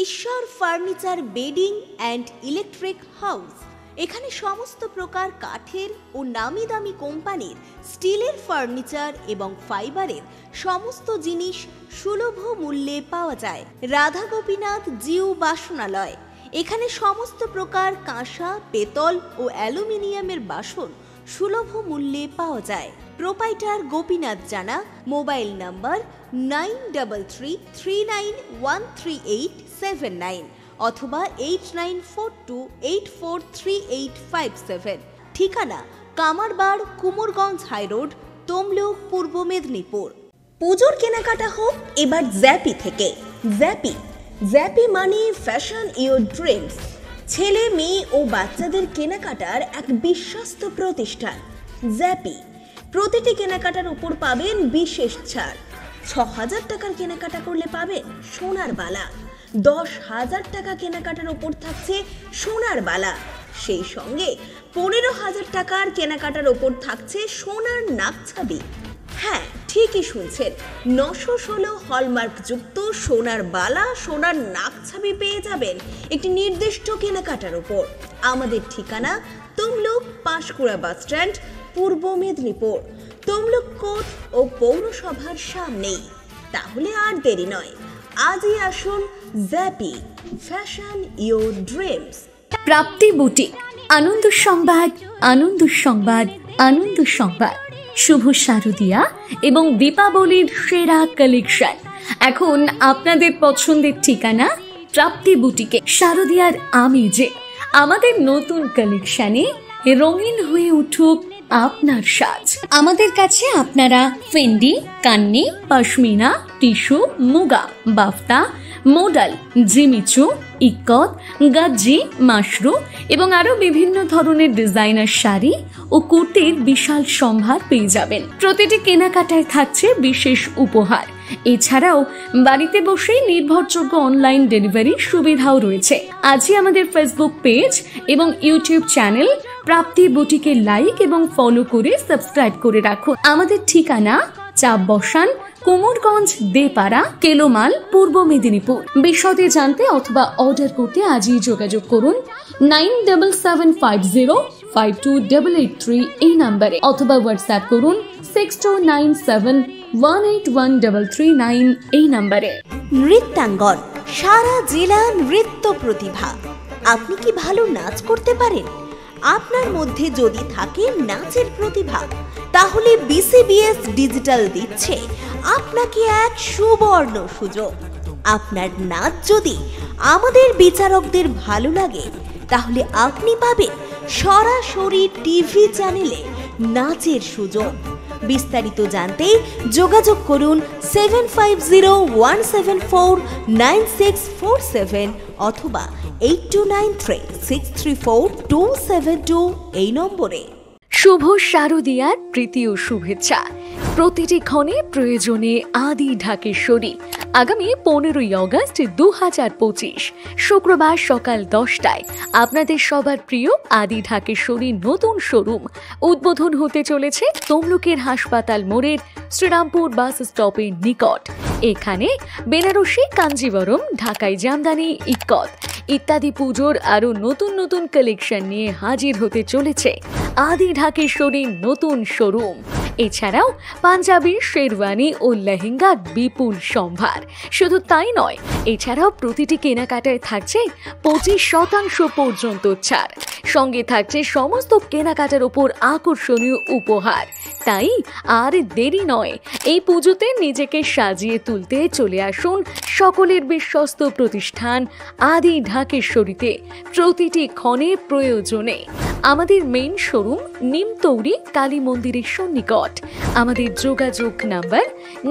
ঈশ্বর furniture bedding and electric house. এখানে সমস্ত প্রকার কাঠের ও নামি দামি কোম্পানির স্টিলের ফার্নিচার এবং ফাইবারের সমস্ত জিনিস সুলভ মূল্যে পাওয়া যায়। রাধা গোপীনাথ জিউ বাসনালয়। এখানে সমস্ত প্রকার কাঁসা, পেতল ও অ্যালুমিনিয়ামের বাসন সুলভ মূল্যে পাওয়া যায়। প্রোপাইটার গোপীনাথ জানা। মোবাইল নাম্বার 9333913879 অথবা 8942843857। ঠিকানা কামারবাড়, কুমোরগঞ্জ হাইরোড, তমলুক, পূর্ব মেদিনীপুর। পুজোর কেনাকাটা হোক এবার জ্যাপি থেকে। জ্যাপি মানে ফ্যাশন ইওর ড্রিমস। ছেলে, মেয়ে ও বাচ্চাদের কেনাকাটার এক বিশ্বস্ত প্রতিষ্ঠান জ্যাপি। প্রতিটি কেনাকাটার উপর পাবেন বিশেষ ছাড়। ৬,০০০ টাকার কেনাকাটা করলে পাবেন সোনার বালা। ১০,০০০ টাকা কেনাকাটার উপর থাকছে সোনার বালা। সেই সঙ্গে ১৫,০০০ টাকার কেনাকাটার উপর থাকছে সোনার নাকছাবি। হ্যাঁ, ঠিকই শুনছেন, ৯১৬ হলমার্কযুক্ত সোনার বালা, সোনার নাকছাবি পেয়ে যাবেন একটি নির্দিষ্ট কেনাকাটার উপর। আমাদের ঠিকানা তমলুক পাঁশকুড়া বাস স্ট্যান্ড, পূর্ব মেদিনীপুর। তমলুক কোর্ট ও পৌরসভার সামনেই। তাহলে আর দেরি নয়, আজই আসুন জ্যাপি, fashion your dreams. Prapti boutique. আনন্দ সংবাদ, আনন্দ সংবাদ, আনন্দ সংবাদ। শুভ শারদিয়া এবং দীপাবলির সেরা কালেকশন এখন আপনাদের পছন্দের ঠিকানা প্রাপ্তি বুটিকে। শারদিয়ার আমেজে আমাদের নতুন কালেকশনে রঙিন হয়ে উঠুক আপনার সাজ। আমাদের কাছে আপনারা Fendi, Kanni, pashmina, tissue, muga, বাফতা, modal, Jimmy Choo, ikat, গাজ্জি, Mashru এবং আরো বিভিন্ন ধরনের ডিজাইনার শাড়ি ও কুর্তির বিশাল সম্ভার পেয়ে যাবেন। প্রতিটি কেনাকাটায় থাকছে বিশেষ উপহার। এছাড়াও বাড়িতে বসেই নির্ভরযোগ্য অনলাইন ডেলিভারি সুবিধাও রয়েছে। আজই আমাদের ফেসবুক পেজ এবং ইউটিউব চ্যানেল প্রাপ্তি বুটিকে লাইক এবং ফলো করে সাবস্ক্রাইব করে রাখুন। আমাদের ঠিকানা চাপ বসান, কুমোরগঞ্জ দেপাড়া, কেলোমাল, পূর্ব মেদিনীপুর। বিশদে জানতে অথবা অর্ডার করতে আজই যোগাযোগ করুন 9750528883 এই নাম্বারে, অথবা হোয়াটসঅ্যাপ করুন 6297181339 এই নাম্বারে। নৃত্যাঙ্গন, সারা জেলা নৃত্য প্রতিভা। আপনি কি ভালো নাচ করতে পারেন? আপনার মধ্যে যদি থাকে নাচের প্রতিভা, তাহলে বিসিবিএস ডিজিটাল দিচ্ছে আপনাকে এক সুবর্ণ সুযোগ। আপনার নাচ যদি আমাদের বিচারকদের ভালো লাগে, তাহলে আপনি পাবেন সরাসরি টিভি চ্যানেলে নাচের সুযোগ। বিস্তারিত জানতে যোগাযোগ করুন 7501749647 অথবা 8293634272 এই নম্বরে। শুভ শারদিয়ার প্রীতি ও শুভেচ্ছা। প্রতিটি ক্ষণে প্রয়োজনে আদি ঢাকেশ্বরী। আগামী 15ই অগস্ট 2025 শুক্রবার সকাল 10টায় আপনাদের সবার প্রিয় আদি ঢাকেশ্বরী নতুন শোরুম উদ্বোধন হতে চলেছে তমলুকের হাসপাতাল মোড়ের শ্রীরামপুর বাস স্টপের নিকট। এখানে বেনারসি, কাঞ্জিবরম, ঢাকাই জামদানি, ইক্কত ইত্যাদি পুজোর আরো নতুন নতুন কালেকশন নিয়ে হাজির হতে চলেছে আদি ঢাকেশ্বরীর নতুন শোরুম। এছাড়াও পাঞ্জাবি, শেরওয়ানি ও লেহেঙ্গার বিপুল সম্ভার। শুধু তাই নয়, এছাড়াও প্রতিটি কেনাকাটায় থাকছে 25% পর্যন্ত ছাড়। সঙ্গে থাকছে সমস্ত কেনাকাটার উপর আকর্ষণীয় উপহার। তাই আর দেরি নয়, এই পুজোতে নিজেকে সাজিয়ে তুলতে চলে আসুন সকলের বিশ্বস্ত প্রতিষ্ঠান আদি ঢাকেশ্বরীতে। প্রতিটি ক্ষণে প্রয়োজনে আমাদের মেইন শোরুম নিমতৌরি কালী মন্দিরের সন্নিকট। আমাদের যোগাযোগ নাম্বার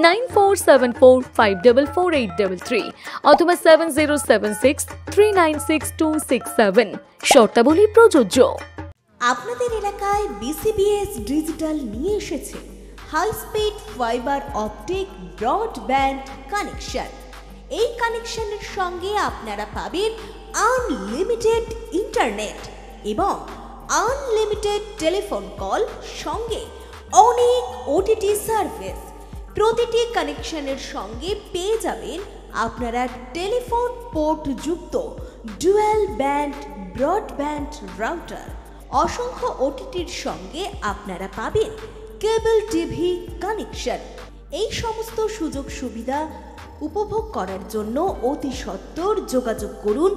9474544833 অথবা 7076396267। শর্তাবলী প্রযোজ্য। আপনাদের এলাকায় বিসিবিএস ডিজিটাল নিয়ে এসেছে high speed fibre optic broadband connection. এই কানেকশনের সঙ্গে আপনারা পাবেন আনলিমিটেড ইন্টারনেট এবং আনলিমিটেড টেলিফোন কল, সঙ্গে অনেক ওটিটি সার্ভিস। প্রতিটি কানেকশনের সঙ্গে পেয়ে যাবেন আপনারা টেলিফোন পোর্ট যুক্ত ডুয়াল ব্যান্ড ব্রডব্যান্ড রাউটার, অসংখ্য ওটিটির সঙ্গে আপনারা পাবেন কেবল টিভি কানেকশন। এই সমস্ত সুযোগ সুবিধা উপভোগ করার জন্য অতি সত্বর যোগাযোগ করুন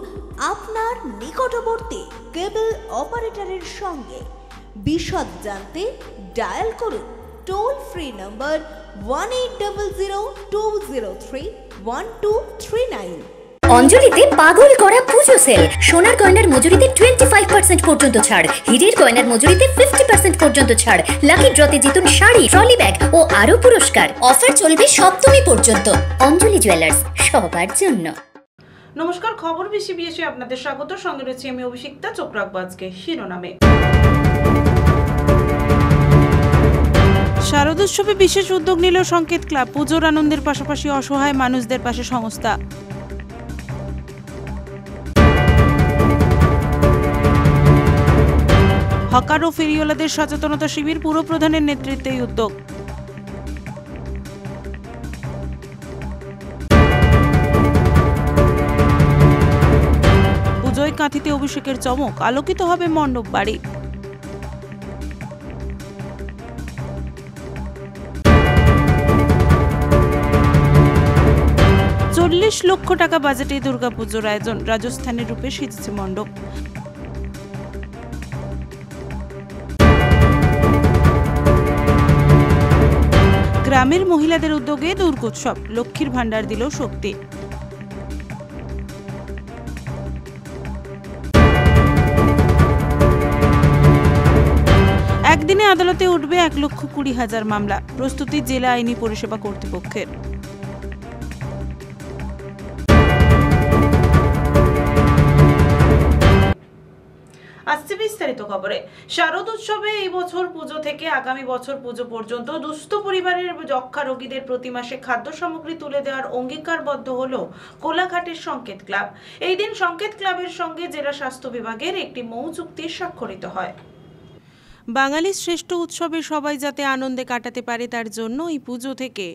আপনার নিকটবর্তী কেবল অপারেটরের সঙ্গে। বিশদ জানতে ডায়াল করুন টোল ফ্রি নম্বর 1800203139। অঞ্জলিতে পাগল করা পুজো সেল। সোনার গয়নার মজুরিতে 25% পর্যন্ত ছাড়, হীরের গয়নার মজুরিতে 50% পর্যন্ত ছাড়, লাকি ড্রতে জিতুন শাড়ি, ট্রলি ব্যাগ ও আরো পুরস্কার। অফার চলবে সপ্তমী পর্যন্ত। অঞ্জলি জুয়েলার্স, সবার জন্য। নমস্কার, খবর বিসিবিএসে আপনাদের স্বাগত। সঙ্গে রয়েছে আমি অভিষিক্তা। চোখ রাখবো আজকে শিরোনামে। শারদোৎসবে বিশেষ উদ্যোগ নিল সংকেত ক্লাব। পুজোর আনন্দের পাশাপাশি অসহায় মানুষদের পাশে সংস্থা। হকার ও ফেরিওয়ালাদের সচেতনতা শিবির, পুরপ্রধানের নেতৃত্বে এই উদ্যোগ। পুজোয় কাঁথিতে অভিষেকের চমক, আলোকিত হবে মণ্ডপ বাড়ি। $40 লক্ষ বাজেটে দুর্গাপুজোর আয়োজন, রাজস্থানের রূপে সেজেছে মণ্ডপ। গ্রামের মহিলাদের উদ্যোগে দুর্গোৎসব, লক্ষ্মীর ভাণ্ডার দিল শক্তি। একদিনে আদালতে উঠবে 1,20,000 মামলা, প্রস্তুতি জেলা আইনি পরিষেবা কর্তৃপক্ষের। আসছে বিস্তারিত খবরে। শারদ উৎসবে এই বছর পুজো থেকে আগামী বছর পুজো পর্যন্ত দুস্থ পরিবারের যক্ষ্মা রোগীদের প্রতি মাসে খাদ্য সামগ্রী তুলে দেওয়ার অঙ্গীকারবদ্ধ হলো কোলাঘাটের সংকেত ক্লাব। এই দিন সংকেত ক্লাবের সঙ্গে জেলা স্বাস্থ্য বিভাগের একটি মৌ চুক্তি স্বাক্ষরিত হয়। বাঙালির শ্রেষ্ঠ উৎসবে সবাই যাতে আনন্দে কাটাতে পারে তার জন্য এই পুজো থেকে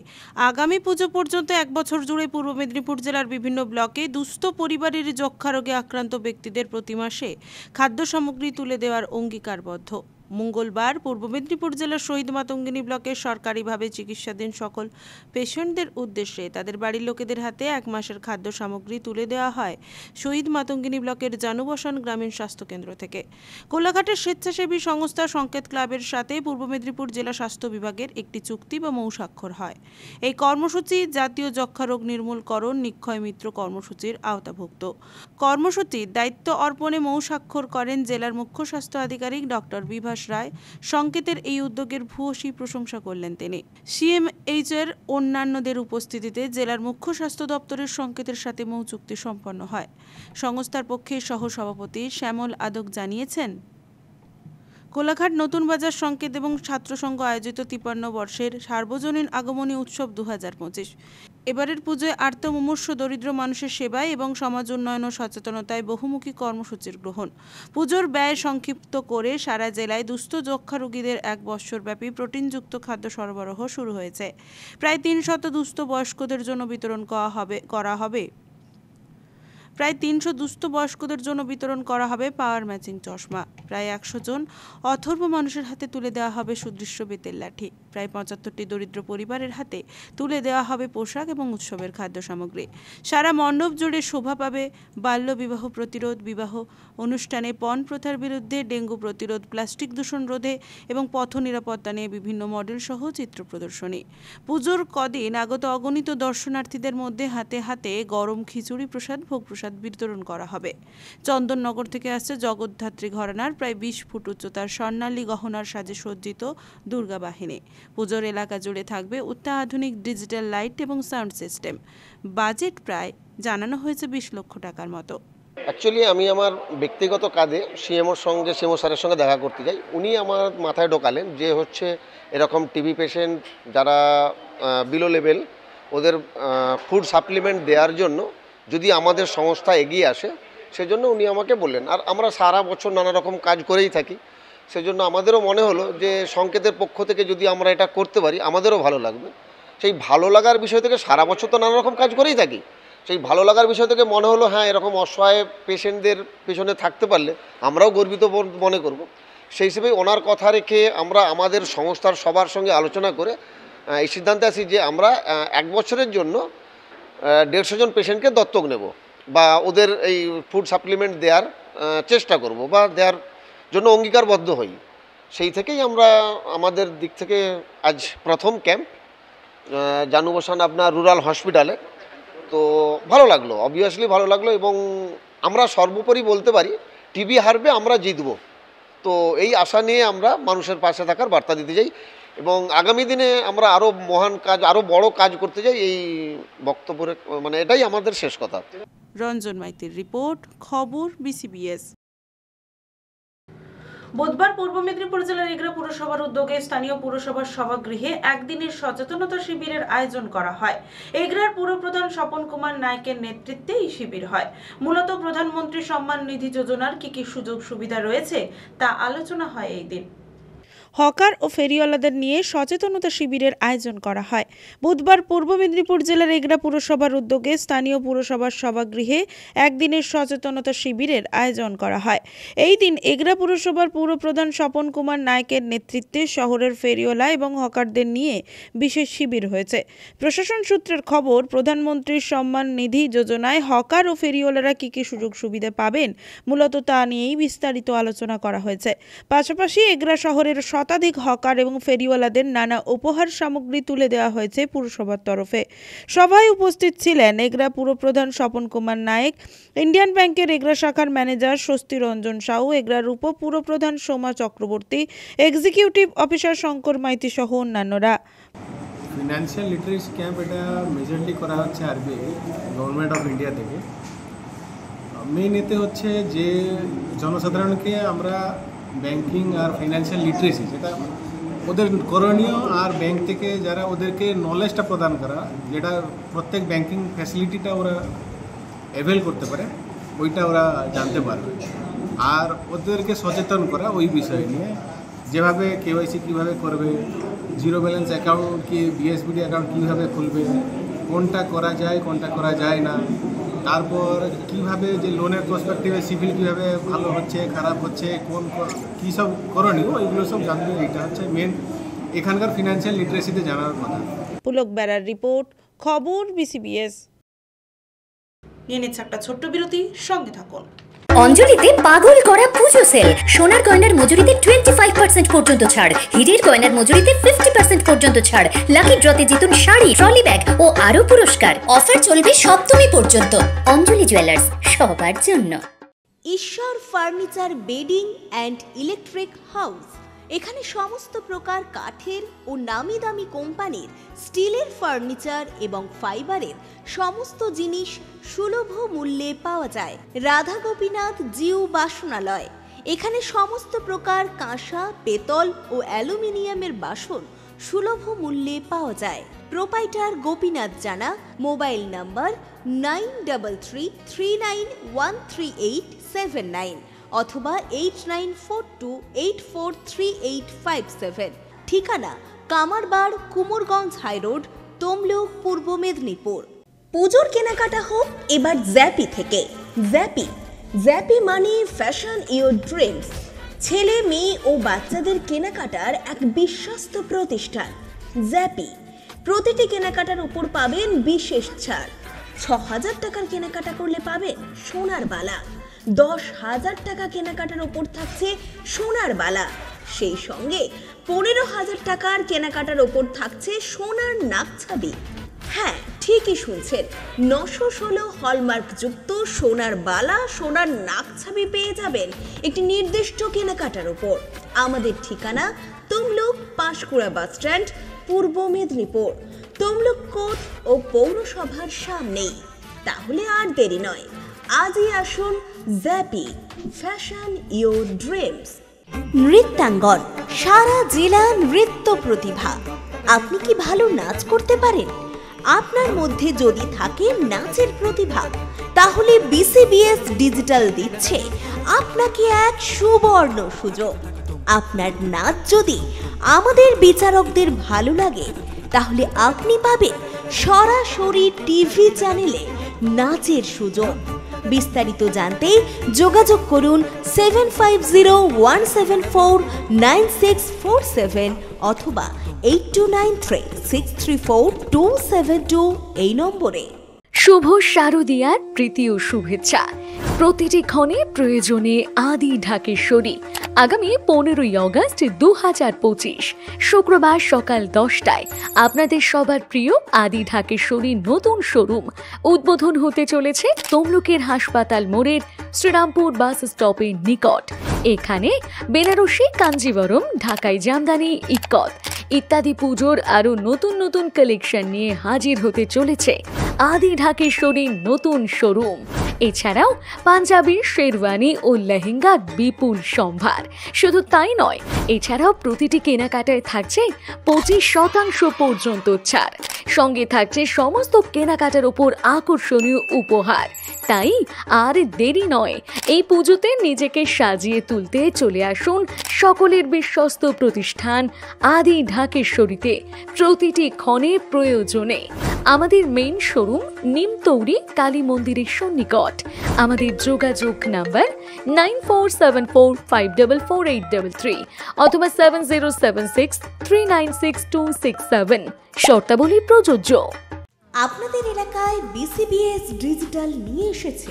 আগামী পুজো পর্যন্ত 1 বছর জুড়ে পূর্ব মেদিনীপুর জেলার বিভিন্ন ব্লকে দুস্থ পরিবারের যক্ষ্মা রোগে আক্রান্ত ব্যক্তিদের প্রতি মাসে খাদ্য সামগ্রী তুলে দেওয়ার অঙ্গীকারবদ্ধ। মঙ্গলবার পূর্ব মেদিনীপুর জেলার শহীদ মাতঙ্গিনী ব্লকের সরকারিভাবে চিকিৎসাধীন সকল পেশেন্টদের উদ্দেশ্যে তাদের বাড়ির লোকেদের হাতে 1 মাসের খাদ্য সামগ্রী তুলে দেওয়া হয় শহীদ মাতঙ্গিনী ব্লকের জানুবসান গ্রামীণ স্বাস্থ্যকেন্দ্র থেকে। কোলাঘাটের স্বেচ্ছাসেবী সংস্থা সংকেত ক্লাবের সাথে পূর্ব মেদিনীপুর জেলা স্বাস্থ্য বিভাগের একটি চুক্তি বা মৌ স্বাক্ষর হয়। এই কর্মসূচি জাতীয় যক্ষ্মা রোগ নির্মূলকরণ নিক্ষয় মিত্র কর্মসূচির আওতাভুক্ত। কর্মসূচির দায়িত্ব অর্পণে মৌ স্বাক্ষর করেন জেলার মুখ্য স্বাস্থ্য আধিকারিক ডক্টর বিভাস রায়। সংকেতের এই উদ্যোগের ভূয়সী প্রশংসা করলেন তিনি। সিএমএইচ এর অন্যান্যদের উপস্থিতিতে জেলার মুখ্য স্বাস্থ্য দপ্তরের সংকেতের সাথে মৌ চুক্তি সম্পন্ন হয়। সংস্থার পক্ষে সহ সভাপতি শ্যামল আদক জানিয়েছেন, কোলাঘাট নতুন বাজার সংকেত এবং ছাত্রসংঘ আয়োজিত 53 বর্ষের সার্বজনীন আগমনী উৎসব 2025। এবারের পুজোয় আর্ত মুমূর্ষু দরিদ্র মানুষের সেবায় এবং সমাজ উন্নয়ন ও সচেতনতায় বহুমুখী কর্মসূচির গ্রহণ। পুজোর ব্যয় সংক্ষিপ্ত করে সারা জেলায় দুস্থ যক্ষ্মা রোগীদের 1 বৎসরব্যাপী প্রোটিনযুক্ত খাদ্য সরবরাহ শুরু হয়েছে। প্রায় 300 দুস্থ বয়স্কদের জন্য বিতরণ করা হবে প্রায় 300 দুস্থ বয়স্কদের জন্য বিতরণ করা হবে পাওয়ার ম্যাচিং চশমা। প্রায় 100 জন অথর্ব মানুষের হাতে তুলে দেওয়া হবে সুদৃশ্য বেতের লাঠি। প্রায় 75টি দরিদ্র পরিবারের হাতে তুলে দেওয়া হবে পোশাক এবং উৎসবের খাদ্য সামগ্রী। সারা মণ্ডপ জুড়ে শোভা পাবে বাল্য বিবাহ প্রতিরোধ, বিবাহ অনুষ্ঠানে পণ প্রথার বিরুদ্ধে, ডেঙ্গু প্রতিরোধ, প্লাস্টিক দূষণ রোধে এবং পথ নিরাপত্তা নিয়ে বিভিন্ন মডেল সহ চিত্র প্রদর্শনী। পুজোর কদিন আগত অগণিত দর্শনার্থীদের মধ্যে হাতে হাতে গরম খিচুড়ি প্রসাদ, ভোগ প্রসাদ বিতরণ করা হবে। চন্দননগর থেকে আসছে জগদ্ধাত্রী ঘরানার প্রায় 20 ফুট উচ্চতার স্বর্ণালী গহনার সাজে সজ্জিত দুর্গা বাহিনী। পুজোর এলাকা জুড়ে থাকবে অত্যাধুনিক ডিজিটাল লাইট এবং সাউন্ড সিস্টেম। বাজেট প্রায় জানানো হয়েছে 20 লক্ষ টাকার মতো। অ্যাকচুয়ালি আমি আমার ব্যক্তিগত কাজে সিএমওর স্যারের সঙ্গে দেখা করতে যাই। উনি আমার মাথায় ঢোকালেন যে হচ্ছে এরকম টিবি পেশেন্ট যারা বিলো লেভেল, ওদের ফুড সাপ্লিমেন্ট দেওয়ার জন্য যদি আমাদের সংস্থা এগিয়ে আসে, সেজন্য উনি আমাকে বললেন। আর আমরা সারা বছর নানা রকম কাজ করেই থাকি, সেজন্য আমাদেরও মনে হলো যে সংকেতের পক্ষ থেকে যদি আমরা এটা করতে পারি আমাদেরও ভালো লাগবে। সেই ভালো লাগার বিষয় থেকে সারা বছর তো নানা রকম কাজ করেই থাকি, সেই ভালো লাগার বিষয় থেকে মনে হলো হ্যাঁ এরকম অসহায় পেশেন্টদের পেছনে থাকতে পারলে আমরাও গর্বিত মনে করব। সেই হিসেবে ওনার কথা রেখে আমরা আমাদের সংস্থার সবার সঙ্গে আলোচনা করে এই সিদ্ধান্তে আসি যে আমরা 1 বছরের জন্য 150 জন পেশেন্টকে দত্তক নেব বা ওদের এই ফুড সাপ্লিমেন্ট দেওয়ার চেষ্টা করব বা দেওয়ার জন্য অঙ্গীকারবদ্ধ হই। সেই থেকেই আমরা আমাদের দিক থেকে আজ প্রথম ক্যাম্প জানুবসান আপনার রুরাল হসপিটালে। তো ভালো লাগলো, অবভিয়াসলি ভালো লাগলো, এবং আমরা সর্বোপরি বলতে পারি টিবি হারবে আমরা জিতব। তো এই আশা নিয়ে আমরা মানুষের পাশে থাকার বার্তা দিতে চাই এবং আগামী দিনে আমরা আরও মহান কাজ, আরও বড় কাজ করতে চাই। এই বক্তব্যে মানে এটাই আমাদের শেষ কথা। রঞ্জন মাইতির রিপোর্ট, খবর BCBS। বুধবার পূর্ব মেদিনীপুর জেলার এগরা পুরসভার উদ্যোগে স্থানীয় পুরসভার সভাগৃহে একদিনের সচেতনতা শিবিরের আয়োজন করা হয়। এগরার পুরপ্রধান স্বপন কুমার নায়কের নেতৃত্বে এই শিবির হয়। মূলত প্রধানমন্ত্রী সম্মান নিধি যোজনার কি কি সুযোগ সুবিধা রয়েছে তা আলোচনা হয় এই দিন। হকার ও ফেরিওয়ালাদের নিয়ে সচেতনতা শিবিরের আয়োজন করা হয়। বুধবার পূর্ব মেদিনীপুর জেলার এগরা পুরসভার উদ্যোগে স্থানীয় পুরসভার সভাগৃহে একদিনের সচেতনতা শিবিরের আয়োজন করা হয়। এই দিন এগরা পুরসভার পুরপ্রধান স্বপন কুমার নায়কের নেতৃত্বে শহরের ফেরিওয়ালা এবং হকারদের নিয়ে বিশেষ শিবির হয়েছে। প্রশাসন সূত্রের খবর, প্রধানমন্ত্রীর সম্মান নিধি যোজনায় হকার ও ফেরিওয়ালারা কি কি সুযোগ সুবিধা পাবেন মূলত তা নিয়েই বিস্তারিত আলোচনা করা হয়েছে। পাশাপাশি এগরা শহরের শতাধিক হকার এবং ফেরিওয়ালাদের নানা উপহার সামগ্রী তুলে দেওয়া হয়েছে পুরসভার তরফে। সভায় উপস্থিত ছিলেন এগরা পুরপ্রধান স্বপন কুমার নায়েক, ইন্ডিয়ান ব্যাংকের এগরা শাখার ম্যানেজার স্বস্তি রঞ্জন সাউ, এগরার উপপুরপ্রধান সোমা চক্রবর্তী, এক্সিকিউটিভ অফিসার শঙ্কর মাইতি সহ অন্যান্যরা। ফিনান্সিয়াল লিটারেসি ক্যাম্প এটা মেজরলি করা হচ্ছে আরবিআই গভর্নমেন্ট অফ ইন্ডিয়া থেকে। মেইন এতে হচ্ছে যে জনসাধারণকে আমরা ব্যাংকিং আর ফিনান্সিয়াল লিটারেসি যেটা ওদের করণীয় আর ব্যাংক থেকে যারা ওদেরকে নলেজটা প্রদান করা, যেটা প্রত্যেক ব্যাংকিং ফ্যাসিলিটিটা ওরা অ্যাভেল করতে পারে ওইটা ওরা জানতে পারবে, আর ওদেরকে সচেতন করা ওই বিষয় নিয়ে, যেভাবে KYC কীভাবে করবে, জিরো ব্যালেন্স অ্যাকাউন্ট কি BSBD অ্যাকাউন্ট কীভাবে খুলবে, কোনটা করা যায় কোনটা করা যায় না, তারপর কিভাবে যে লোনের পার্সপেক্টিভে সিভিল কীভাবে ভালো হচ্ছে খারাপ হচ্ছে, কোন কী সব করণীয় ওইগুলো সব জানবে। এটা হচ্ছে মেন এখানকার ফিনান্সিয়াল লিটারেসিতে জানার কথা। পুলক বেড়ার রিপোর্ট, খবর BCBS। নিয়ে নিচ্ছে একটা ছোট্ট বিরতি, সঙ্গে থাকুন। অঞ্জলিতে পাগল করা পুজো সেল, সোনার গয়নার মজুরিতে 25% পর্যন্ত ছাড়, হীরের গয়নার মজুরিতে 50% পর্যন্ত ছাড়, লাকি ড্রতে জিতুন শাড়ি, ট্রলি ব্যাগ ও আরো পুরস্কার। অফার চলবে 7ম পর্যন্ত। অঞ্জলি জুয়েলার্স, সবার জন্য। ঈশ্বর furniture bedding and electric house. এখানে সমস্ত প্রকার কাঠের ও নামি দামি কোম্পানির স্টিলের ফার্নিচার এবং ফাইবারের সমস্ত জিনিস সুলভ মূল্যে পাওয়া যায়। রাধা গোপীনাথ জিউ বাসনালয়। এখানে সমস্ত প্রকার কাঁসা, পেতল ও অ্যালুমিনিয়ামের বাসন সুলভ মূল্যে পাওয়া যায়। প্রোপাইটার গোপীনাথ জানা। মোবাইল নাম্বার 9333913879 অথবা 8942843857। ঠিকানা কামারবাড়, কুমোরগঞ্জ হাইরোড, তমলুক, পূর্ব মেদিনীপুর। পুজোর কেনাকাটা হোক এবার জ্যাপি থেকে। জ্যাপি মানে ফ্যাশন ইওর ড্রিমস। ছেলে, মেয়ে ও বাচ্চাদের কেনাকাটার এক বিশ্বস্ত প্রতিষ্ঠান জ্যাপি। প্রতিটি কেনাকাটার উপর পাবেন বিশেষ ছাড়। 6000 টাকার কেনাকাটা করলে পাবেন সোনার বালা। 10,000 টাকা কেনাকাটার ওপর থাকছে সোনার বালা। সেই সঙ্গে 15,000 টাকার কেনাকাটার ওপর থাকছে সোনার নাকছাবি। হ্যাঁ, ঠিকই শুনছেন, 916 হলমার্ক যুক্ত সোনার বালা, সোনার নাকছাবি পেয়ে যাবেন একটি নির্দিষ্ট কেনাকাটার ওপর। আমাদের ঠিকানা তমলুক পাঁশকুড়া বাস স্ট্যান্ড, পূর্ব মেদিনীপুর। তমলুক কোর্ট ও পৌরসভার সামনেই। তাহলে আর দেরি নয়, আজই আসুন জ্যাপি, ফ্যাশন ইওর ড্রিমস। নৃত্যাঙ্গন, সারা জেলা নৃত্য প্রতিভা। আপনি কি ভালো নাচ করতে পারেন? আপনার মধ্যে যদি থাকে নাচের প্রতিভা, তাহলে BCBS ডিজিটাল দিচ্ছে আপনাকে এক সুবর্ণ সুযোগ। আপনার নাচ যদি আমাদের বিচারকদের ভালো লাগে, তাহলে আপনি পাবেন সরাসরি টিভি চ্যানেলে নাচের সুযোগ। বিস্তারিত জানতে যোগাযোগ করুন 7501749647 অথবা 8293634272 এই নম্বরে। শুভ শারদীয়ার প্রীতি ও শুভেচ্ছা। প্রতিটি ক্ষণে প্রয়োজনে আদি ঢাকেশ্বরী। আগামী 15ই অগস্ট 2025 শুক্রবার সকাল 10টায় আপনাদের সবার প্রিয় আদি ঢাকেশ্বরী নতুন শোরুম উদ্বোধন হতে চলেছে তমলুকের হাসপাতাল মোড়ের শ্রীরামপুর বাস স্টপের নিকট। এখানে বেনারসি, কাঞ্জিবরম, ঢাকাই জামদানি, ইক্কত ইত্যাদি পুজোর আরো নতুন নতুন কালেকশন নিয়ে হাজির হতে চলেছে আদি ঢাকেশ্বরীর নতুন শোরুম। এছাড়াও পাঞ্জাবি, শেরওয়ানি ও লেহেঙ্গার বিপুল সম্ভার। শুধু তাই নয়, এছাড়াও প্রতিটি কেনাকাটায় থাকছে 25% পর্যন্ত ছাড়। সঙ্গে থাকছে সমস্ত কেনাকাটার উপর আকর্ষণীয় উপহার। তাই আর দেরি নয়, এই পুজোতে নিজেকে সাজিয়ে তুলতে চলে আসুন সকলের বিশ্বস্ত প্রতিষ্ঠান আদি ঢাকেশ্বরীতে। প্রতিটি ক্ষণে প্রয়োজনে আমাদের মেইন শোরুম নিমতৌরি কালী মন্দিরের সন্নিকট। আমাদের যোগাযোগ নাম্বার 9474544833 অথবা 7076396267। শর্তাবলী প্রযোজ্য। আপনাদের এলাকায় বিসিবিএস ডিজিটাল নিয়ে এসেছে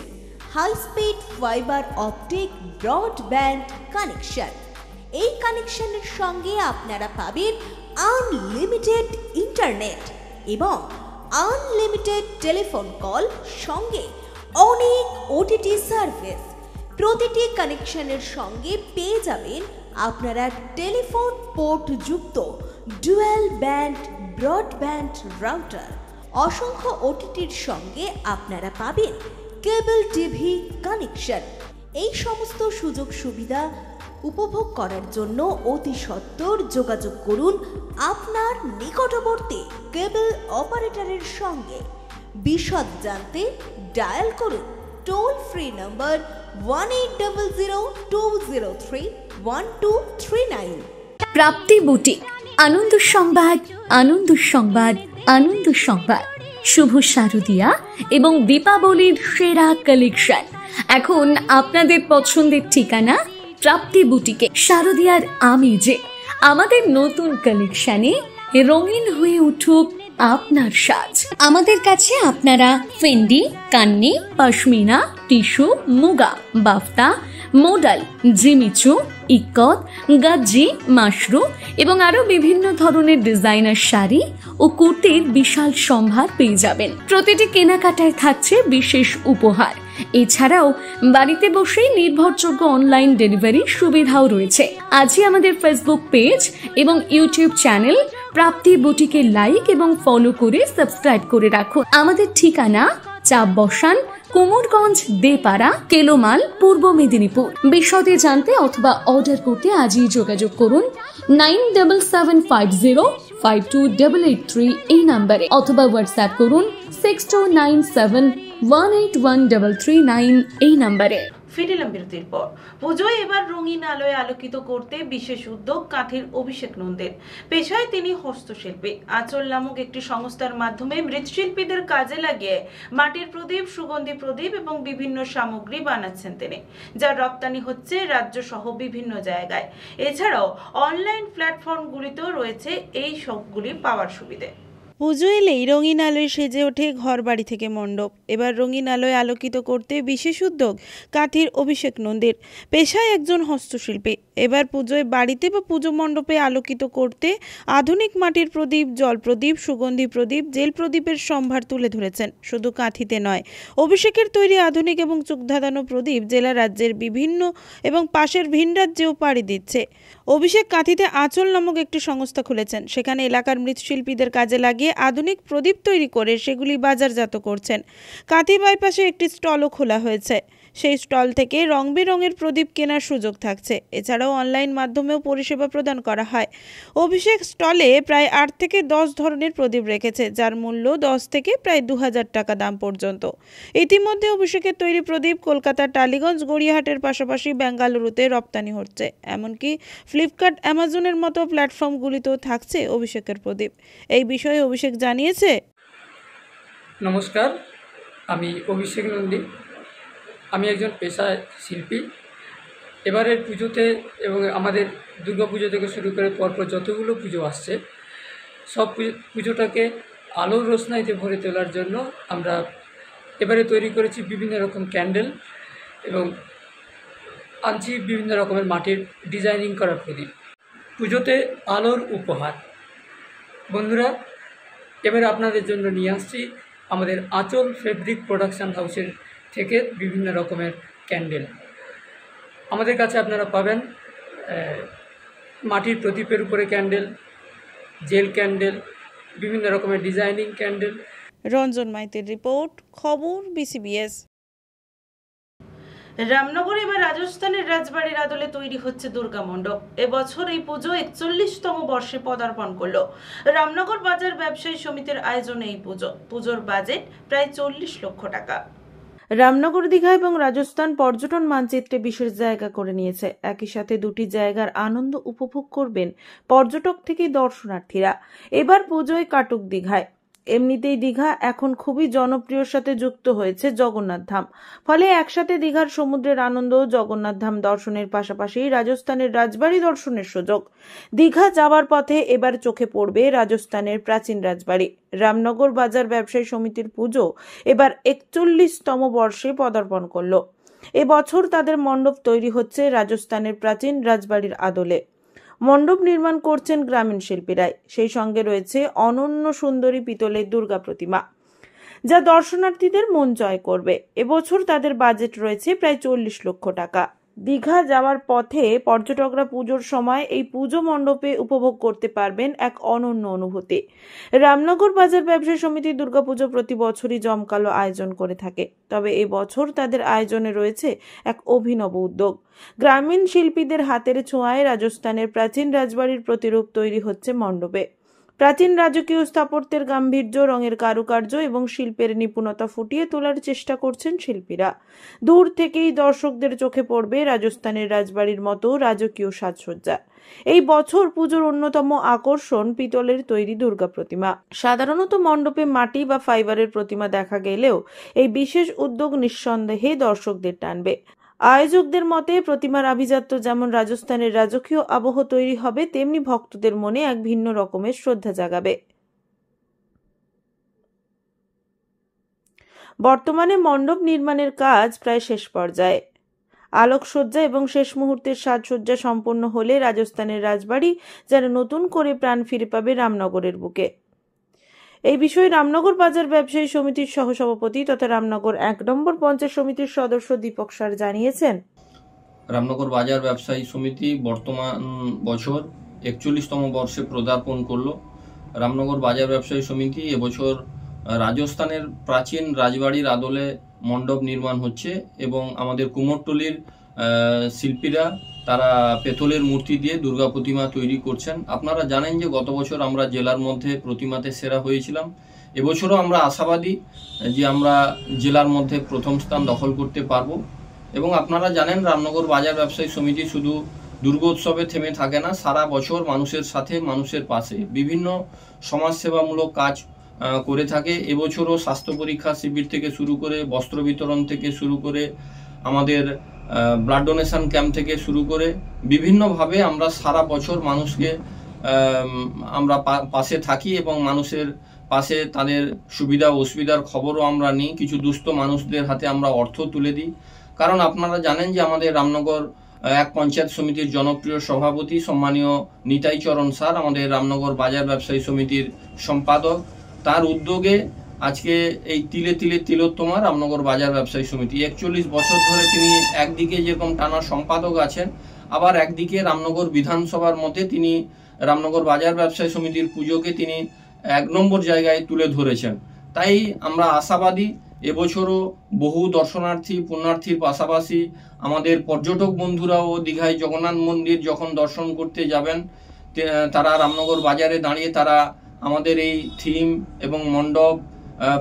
high speed fibre optic broadband connection. এই কানেকশনের সঙ্গে আপনারা পাবেন আনলিমিটেড ইন্টারনেট এবং আনলিমিটেড টেলিফোন কল, সঙ্গে অনেক ওটিটি সার্ভিস। প্রতিটি কানেকশনের সঙ্গে পেয়ে যাবেন আপনারা টেলিফোন পোর্ট যুক্ত ডুয়াল ব্যান্ড ব্রডব্যান্ড রাউটার। অসংখ্য ওটিটির সঙ্গে আপনারা পাবেন কেবল টিভি কানেকশন। এই সমস্ত সুযোগ সুবিধা উপভোগ করার জন্য অতি সত্বর যোগাযোগ করুন আপনার নিকটবর্তী কেবল অপারেটরের সঙ্গে। বিশদ জানতে ডায়াল করুন টোল ফ্রি নম্বর 1800203139। প্রাপ্তি বুটিক, আনন্দ সংবাদ, আনন্দ সংবাদ, আনন্দ সংবাদ। শুভ শারদীয়া এবং দীপাবলির সেরা কালেকশন এখন আপনাদের পছন্দের ঠিকানা প্রাপ্তি বুটিকে। শারদীয়ার আমেজে আমাদের নতুন কালেকশনে রঙিন হয়ে উঠুক আপনার সাজ। আমাদের কাছে আপনারা Fendi, Kanni, pashmina, tissue, muga, বাফতা, modal, Jimmy Choo, ikat, গাজ্জি, Mashru এবং আরো বিভিন্ন ধরনের ডিজাইনার শাড়ি ও কুর্তির বিশাল সম্ভার পেয়ে যাবেন। প্রতিটি কেনাকাটায় থাকছে বিশেষ উপহার। এছাড়াও বাড়িতে বসেই নির্ভরযোগ্য অনলাইন ডেলিভারি সুবিধাও রয়েছে। আজই আমাদের ফেসবুক পেজ এবং ইউটিউব চ্যানেল প্রাপ্তি বুটিকে লাইক এবং ফলো করে সাবস্ক্রাইব করে রাখুন। আমাদের ঠিকানা চাপ বসান কুমোরগঞ্জ, দেপাড়া, কেলোমাল, পূর্ব মেদিনীপুর। বিশদে জানতে অথবা অর্ডার করতে আজই যোগাযোগ করুন 9775052883 এই নাম্বারে, অথবা হোয়াটসঅ্যাপ করুন 6297181339 এই নাম্বারে। ফিরিলাম বিরতির পর। পুজোয় এবার রঙিন আলোয় আলোকিত করতে বিশেষ উদ্যোগ কাঁথির অভিষেক নন্দের। পেশায় তিনি হস্তশিল্পী। আঁচল নামক একটি সংস্থার মাধ্যমে মৃৎশিল্পীদের কাজে লাগিয়ে মাটির প্রদীপ, সুগন্ধি প্রদীপ এবং বিভিন্ন সামগ্রী বানাচ্ছেন তিনি, যার রপ্তানি হচ্ছে রাজ্য সহ বিভিন্ন জায়গায়। এছাড়াও অনলাইন প্ল্যাটফর্মগুলিতেও রয়েছে এই সবগুলি পাওয়ার সুবিধে। পুজো এলেই রঙিন আলোয় সেজে ওঠে ঘর বাড়ি থেকে মণ্ডপ। এবার রঙিন আলোয় আলোকিত করতে বিশেষ উদ্যোগ কাঁথির অভিষেক নন্দীর। পেশায় একজন হস্তশিল্পী। এবার পুজোয় বাড়িতে বা পুজো মণ্ডপে আলোকিত করতে আধুনিক মাটির প্রদীপ, জল প্রদীপ, সুগন্ধি প্রদীপ, জেল প্রদীপের সম্ভার তুলে ধরেছেন। শুধু কাঁথিতে নয়, অভিষেকের তৈরি আধুনিক এবং চোখ ধাঁধানো প্রদীপ জেলা রাজ্যের বিভিন্ন এবং পাশের ভিন রাজ্যেও পাড়ি দিচ্ছে। অভিষেক কাঁথিতে আঁচল নামক একটি সংস্থা খুলেছেন। সেখানে এলাকার মৃৎশিল্পীদের কাজে লাগিয়ে আধুনিক প্রদীপ তৈরি করে সেগুলি বাজারজাত করছেন। কাঁথি বাইপাসে একটি স্টলও খোলা হয়েছে। সেই স্টল থেকে রং বেরঙের প্রদীপ কেনার সুযোগ থাকছে। এছাড়াও অনলাইন মাধ্যমেও পরিষেবা প্রদান করা হয়। অভিষেক স্টলে প্রায় 8 থেকে 10 ধরনের প্রদীপ রেখেছে, যার মূল্য 10 থেকে প্রায় 2000 টাকা দাম পর্যন্ত। ইতিমধ্যে অভিষেকের তৈরি প্রদীপ কলকাতার টালিগঞ্জ, গড়িয়াহাটের পাশাপাশি বেঙ্গালুরুতে রপ্তানি হচ্ছে। এমনকি ফ্লিপকার্ট, অ্যামাজনের মতো প্ল্যাটফর্মগুলিতেও থাকছে অভিষেকের প্রদীপ। এই বিষয়ে অভিষেক জানিয়েছে, নমস্কার, আমি অভিষেক নন্দী। আমি একজন পেশায় শিল্পী। এবারের পুজোতে এবং আমাদের দুর্গাপুজো থেকে শুরু করে পরপর যতগুলো পুজো আসছে সব পুজোটাকে আলোর রোশনাইতে ভরে তোলার জন্য আমরা এবারে তৈরি করেছি বিভিন্ন রকম ক্যান্ডেল এবং আনছি বিভিন্ন রকমের মাটির ডিজাইনিং করা প্রদীপ। পুজোতে আলোর উপহার বন্ধুরা, এবারে আপনাদের জন্য নিয়ে আসছি আমাদের আঁচল ফেব্রিক প্রোডাকশন হাউসের থেকে বিভিন্ন রকমের ক্যান্ডেল। আমাদের কাছে আপনারা পাবেন মাটির প্রদীপের উপরে ক্যান্ডেল, জেল ক্যান্ডেল, বিভিন্ন রকমের ডিজাইনিং ক্যান্ডেল। রঞ্জন মাইতের রিপোর্ট, খবর BCBS। রামনগর এবার রাজস্থানের রাজবাড়ির আদলে তৈরি হচ্ছে দুর্গা মণ্ডপ। এবছর এই পুজো 41তম বর্ষে পদার্পণ করলো। রামনগর বাজার ব্যবসায়ী সমিতির আয়োজনে এই পুজোর বাজেট প্রায় 40 লক্ষ টাকা। রামনগর, দীঘা এবং রাজস্থান পর্যটন মানচিত্রে বিশেষ জায়গা করে নিয়েছে। একই সাথে দুটি জায়গার আনন্দ উপভোগ করবেন পর্যটক থেকে দর্শনার্থীরা। এবার পুজোয় কাটুক দীঘায়। এমনিতেই দীঘা এখন খুবই জনপ্রিয়র সাথে যুক্ত হয়েছে জগন্নাথ ধাম। ফলে একসাথে দীঘার সমুদ্রের আনন্দ ও জগন্নাথ ধাম দর্শনের পাশাপাশি রাজস্থানের রাজবাড়ি দর্শনের সুযোগ। দীঘা যাওয়ার পথে এবার চোখে পড়বে রাজস্থানের প্রাচীন রাজবাড়ি। রামনগর বাজার ব্যবসায়ী সমিতির পুজো এবার 41তম বর্ষে পদার্পণ করল। এবছর তাদের মণ্ডপ তৈরি হচ্ছে রাজস্থানের প্রাচীন রাজবাড়ির আদলে। মণ্ডপ নির্মাণ করছেন গ্রামীণ শিল্পীরাই। সেই সঙ্গে রয়েছে অনন্য সুন্দরী পিতলের দুর্গা প্রতিমা, যা দর্শনার্থীদের মন জয় করবে। এবছর তাদের বাজেট রয়েছে প্রায় 40 লক্ষ টাকা। দীঘা যাওয়ার পথে পর্যটকরা পুজোর সময় এই পুজো মণ্ডপে উপভোগ করতে পারবেন এক অনন্য অনুভূতি। রামনগর বাজার ব্যবসায়ী সমিতি দুর্গাপুজো প্রতি বছরই জমকালো আয়োজন করে থাকে, তবে এবছর তাদের আয়োজনে রয়েছে এক অভিনব উদ্যোগ। গ্রামীণ শিল্পীদের হাতের ছোঁয়ায় রাজস্থানের প্রাচীন রাজবাড়ির প্রতিরূপ তৈরি হচ্ছে মণ্ডপে। প্রাচীন রাজকীয় স্থাপত্যের গাম্ভীর্য, রঙের কারুকার্য এবং শিল্পের নিপুণতা ফুটিয়ে তোলার চেষ্টা করছেন শিল্পীরা। দূর থেকেই দর্শকদের চোখে পড়বে রাজস্থানের রাজবাড়ির মতো রাজকীয় সাজসজ্জা। এই বছর পুজোর অন্যতম আকর্ষণ পিতলের তৈরি দুর্গা প্রতিমা। সাধারণত মণ্ডপে মাটি বা ফাইবারের প্রতিমা দেখা গেলেও এই বিশেষ উদ্যোগ নিঃসন্দেহে দর্শকদের টানবে। আয়োজকদের মতে প্রতিমার আভিজাত্য যেমন রাজস্থানের রাজকীয় আবহ তৈরি হবে, তেমনি ভক্তদের মনে এক ভিন্ন রকমের শ্রদ্ধা জাগাবে। বর্তমানে মণ্ডপ নির্মাণের কাজ প্রায় শেষ পর্যায়ে। আলোকসজ্জা এবং শেষ মুহূর্তের সাজসজ্জা সম্পন্ন হলে রাজস্থানের রাজবাড়ি যেন নতুন করে প্রাণ ফিরে পাবে রামনগরের বুকে। এই বিষয়ে রামনগর বাজার ব্যবসায়ী সমিতির সহসভাপতি তথা রামনগর 1 নম্বর পঞ্চায়েত সমিতির সদস্য দীপক সার জানিয়েছেন, রামনগর বাজার ব্যবসায়ী সমিতি বর্তমান বছর 41তম বর্ষে পদার্পণ করলো। রামনগর বাজার ব্যবসায়ী সমিতি এবছর রাজস্থানের প্রাচীন রাজবাড়ির আদলে মণ্ডপ নির্মাণ হচ্ছে এবং আমাদের কুমোরটুলির শিল্পীরা তারা পেতলের মূর্তি দিয়ে দুর্গা প্রতিমা তৈরি করছেন। আপনারা জানেন যে গত বছর আমরা জেলার মধ্যে প্রতিমাতে সেরা হয়েছিলাম। এবছরও আমরা আশাবাদী যে আমরা জেলার মধ্যে প্রথম স্থান দখল করতে পারবো। এবং আপনারা জানেন রামনগর বাজার ব্যবসায়ী সমিতি শুধু দুর্গোৎসবে থেমে থাকে না, সারা বছর মানুষের সাথে মানুষের পাশে বিভিন্ন সমাজসেবামূলক কাজ করে থাকে। এবছরও স্বাস্থ্য পরীক্ষা শিবির থেকে শুরু করে বস্ত্র বিতরণ থেকে শুরু করে আমাদের ব্লাড ডোনেশন ক্যাম্প থেকে শুরু করে বিভিন্নভাবে আমরা সারা বছর মানুষকে আমরা পাশে থাকি এবং মানুষের পাশে তাদের সুবিধা অসুবিধার খবরও আমরা নিই। কিছু দুস্থ মানুষদের হাতে আমরা অর্থ তুলে দিই। কারণ আপনারা জানেন যে আমাদের রামনগর 1 পঞ্চায়েত সমিতির জনপ্রিয় সভাপতি সম্মানীয় নিতাই চরণ স্যার আমাদের রামনগর বাজার ব্যবসায়ী সমিতির সম্পাদক, তার উদ্যোগে আজকে এই তিলে তিলে তিলোত্তমা রামনগর বাজার ব্যবসায়ী সমিতি 41 বছর ধরে তিনি একদিকে যেরকম টানা সম্পাদক আছেন, আবার একদিকে রামনগর বিধানসভার মতে তিনি রামনগর বাজার ব্যবসায়ী সমিতির পুজোকে তিনি 1 নম্বর জায়গায় তুলে ধরেছেন। তাই আমরা আশাবাদী এবছরও বহু দর্শনার্থী পুণ্যার্থীর পাশাপাশি আমাদের পর্যটক বন্ধুরাও দীঘায় জগন্নাথ মন্দির যখন দর্শন করতে যাবেন তারা রামনগর বাজারে দাঁড়িয়ে তারা আমাদের এই থিম এবং মণ্ডপ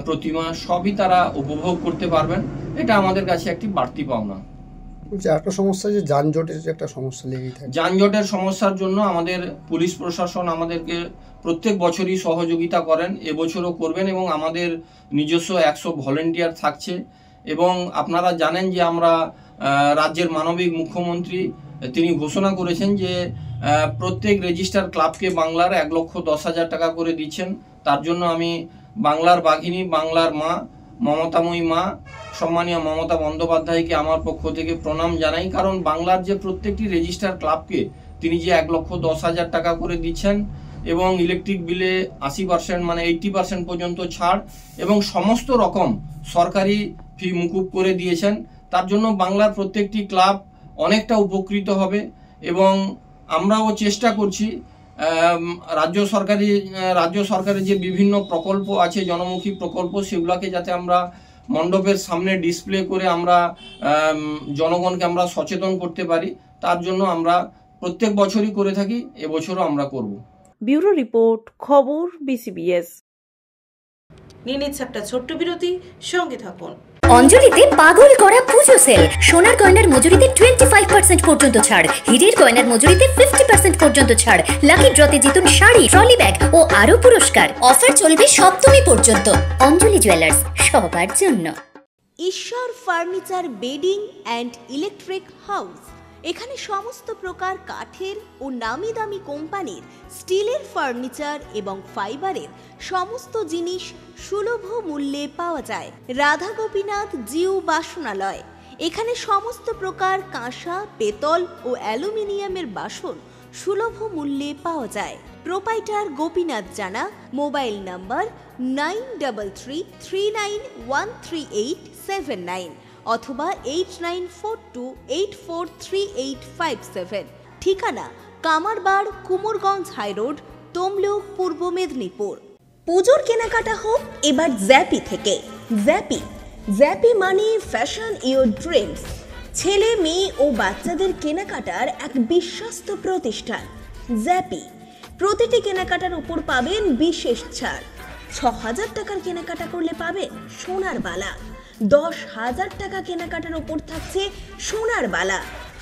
প্রতিমা সবই তারা উপভোগ করতে পারবেন। এটা আমাদের কাছে একটি বাড়তি পাওনা। বলছি একটা সমস্যা যে যানজটের যে একটা সমস্যা লেগেই থাকে। যানজটের সমস্যার জন্য আমাদের পুলিশ প্রশাসন আমাদেরকে প্রত্যেক বছরই সহযোগিতা করেন, এবছরও করবেন এবং আমাদের নিজস্ব 100 ভলেন্টিয়ার থাকছে। এবং আপনারা জানেন যে আমরা রাজ্যের মানবিক মুখ্যমন্ত্রী তিনি ঘোষণা করেছেন যে প্রত্যেক রেজিস্টার ক্লাবকে বাংলার 1,10,000 টাকা করে দিচ্ছেন। তার জন্য আমি বাংলার বাঘিনী, বাংলার মা, মমতাময়ী মা সম্মানীয় মমতা বন্দ্যোপাধ্যায়কে আমার পক্ষ থেকে প্রণাম জানাই। কারণ বাংলার যে প্রত্যেকটি রেজিস্টার ক্লাবকে তিনি যে 1,10,000 টাকা করে দিচ্ছেন এবং ইলেকট্রিক বিলে 80% মানে 80% পর্যন্ত ছাড় এবং সমস্ত রকম সরকারি ফি মুকুব করে দিয়েছেন, তার জন্য বাংলার প্রত্যেকটি ক্লাব অনেকটা উপকৃত হবে। এবং আমরাও চেষ্টা করছি রাজ্য সরকারের যে বিভিন্ন প্রকল্প আছে, জনমুখী প্রকল্প, সেগুলোকে যাতে আমরা মণ্ডপের সামনে ডিসপ্লে করে আমরা জনগণকে আমরা সচেতন করতে পারি, তার জন্য আমরা প্রত্যেক বছরই করে থাকি, এবছরও আমরা করব। ব্যুরো রিপোর্ট, খবর BCBS। নিয়ে নিচ্ছে একটা ছোট্ট বিরতি, সঙ্গে থাকুন। অঞ্জলিতে পাগল করা পুজো সেল, সোনার গয়নার মজুরিতে 25% পর্যন্ত ছাড়, হীরের গয়নার মজুরিতে 50% পর্যন্ত ছাড়, লাকি ড্রতে জিতুন শাড়ি, ট্রলি ব্যাগ ও আরো পুরস্কার। অফার চলবে সপ্তমী পর্যন্ত। অঞ্জলি জুয়েলার্স, সবার জন্য। ঈশ্বর furniture bedding and electric house. এখানে সমস্ত প্রকার কাঠের ও নামি দামি কোম্পানির স্টিলের ফার্নিচার এবং ফাইবারের সমস্ত জিনিস সুলভ মূল্যে পাওয়া যায়। রাধা গোপীনাথ জিউ বাসনালয়। এখানে সমস্ত প্রকার কাঁসা, পেতল ও অ্যালুমিনিয়ামের বাসন সুলভ মূল্যে পাওয়া যায়। প্রোপাইটার গোপীনাথ জানা। মোবাইল নাম্বার 9333913879 অথবা 8942843857। ঠিকানা কামারবাড়, কুমোরগঞ্জ হাইরোড, তমলুক, পূর্ব মেদিনীপুর। পুজোর কেনাকাটা হোক এবার জ্যাপি থেকে। জ্যাপি মানে ফ্যাশন ইওর ড্রিমস। ছেলে, মেয়ে ও বাচ্চাদের কেনাকাটার এক বিশ্বস্ত প্রতিষ্ঠান জ্যাপি। প্রতিটি কেনাকাটার উপর পাবেন বিশেষ ছাড়। 6,000 টাকার কেনাকাটা করলে পাবেন সোনার বালা। 10,000 টাকা কেনাকাটার উপর থাকছে সোনার বালা।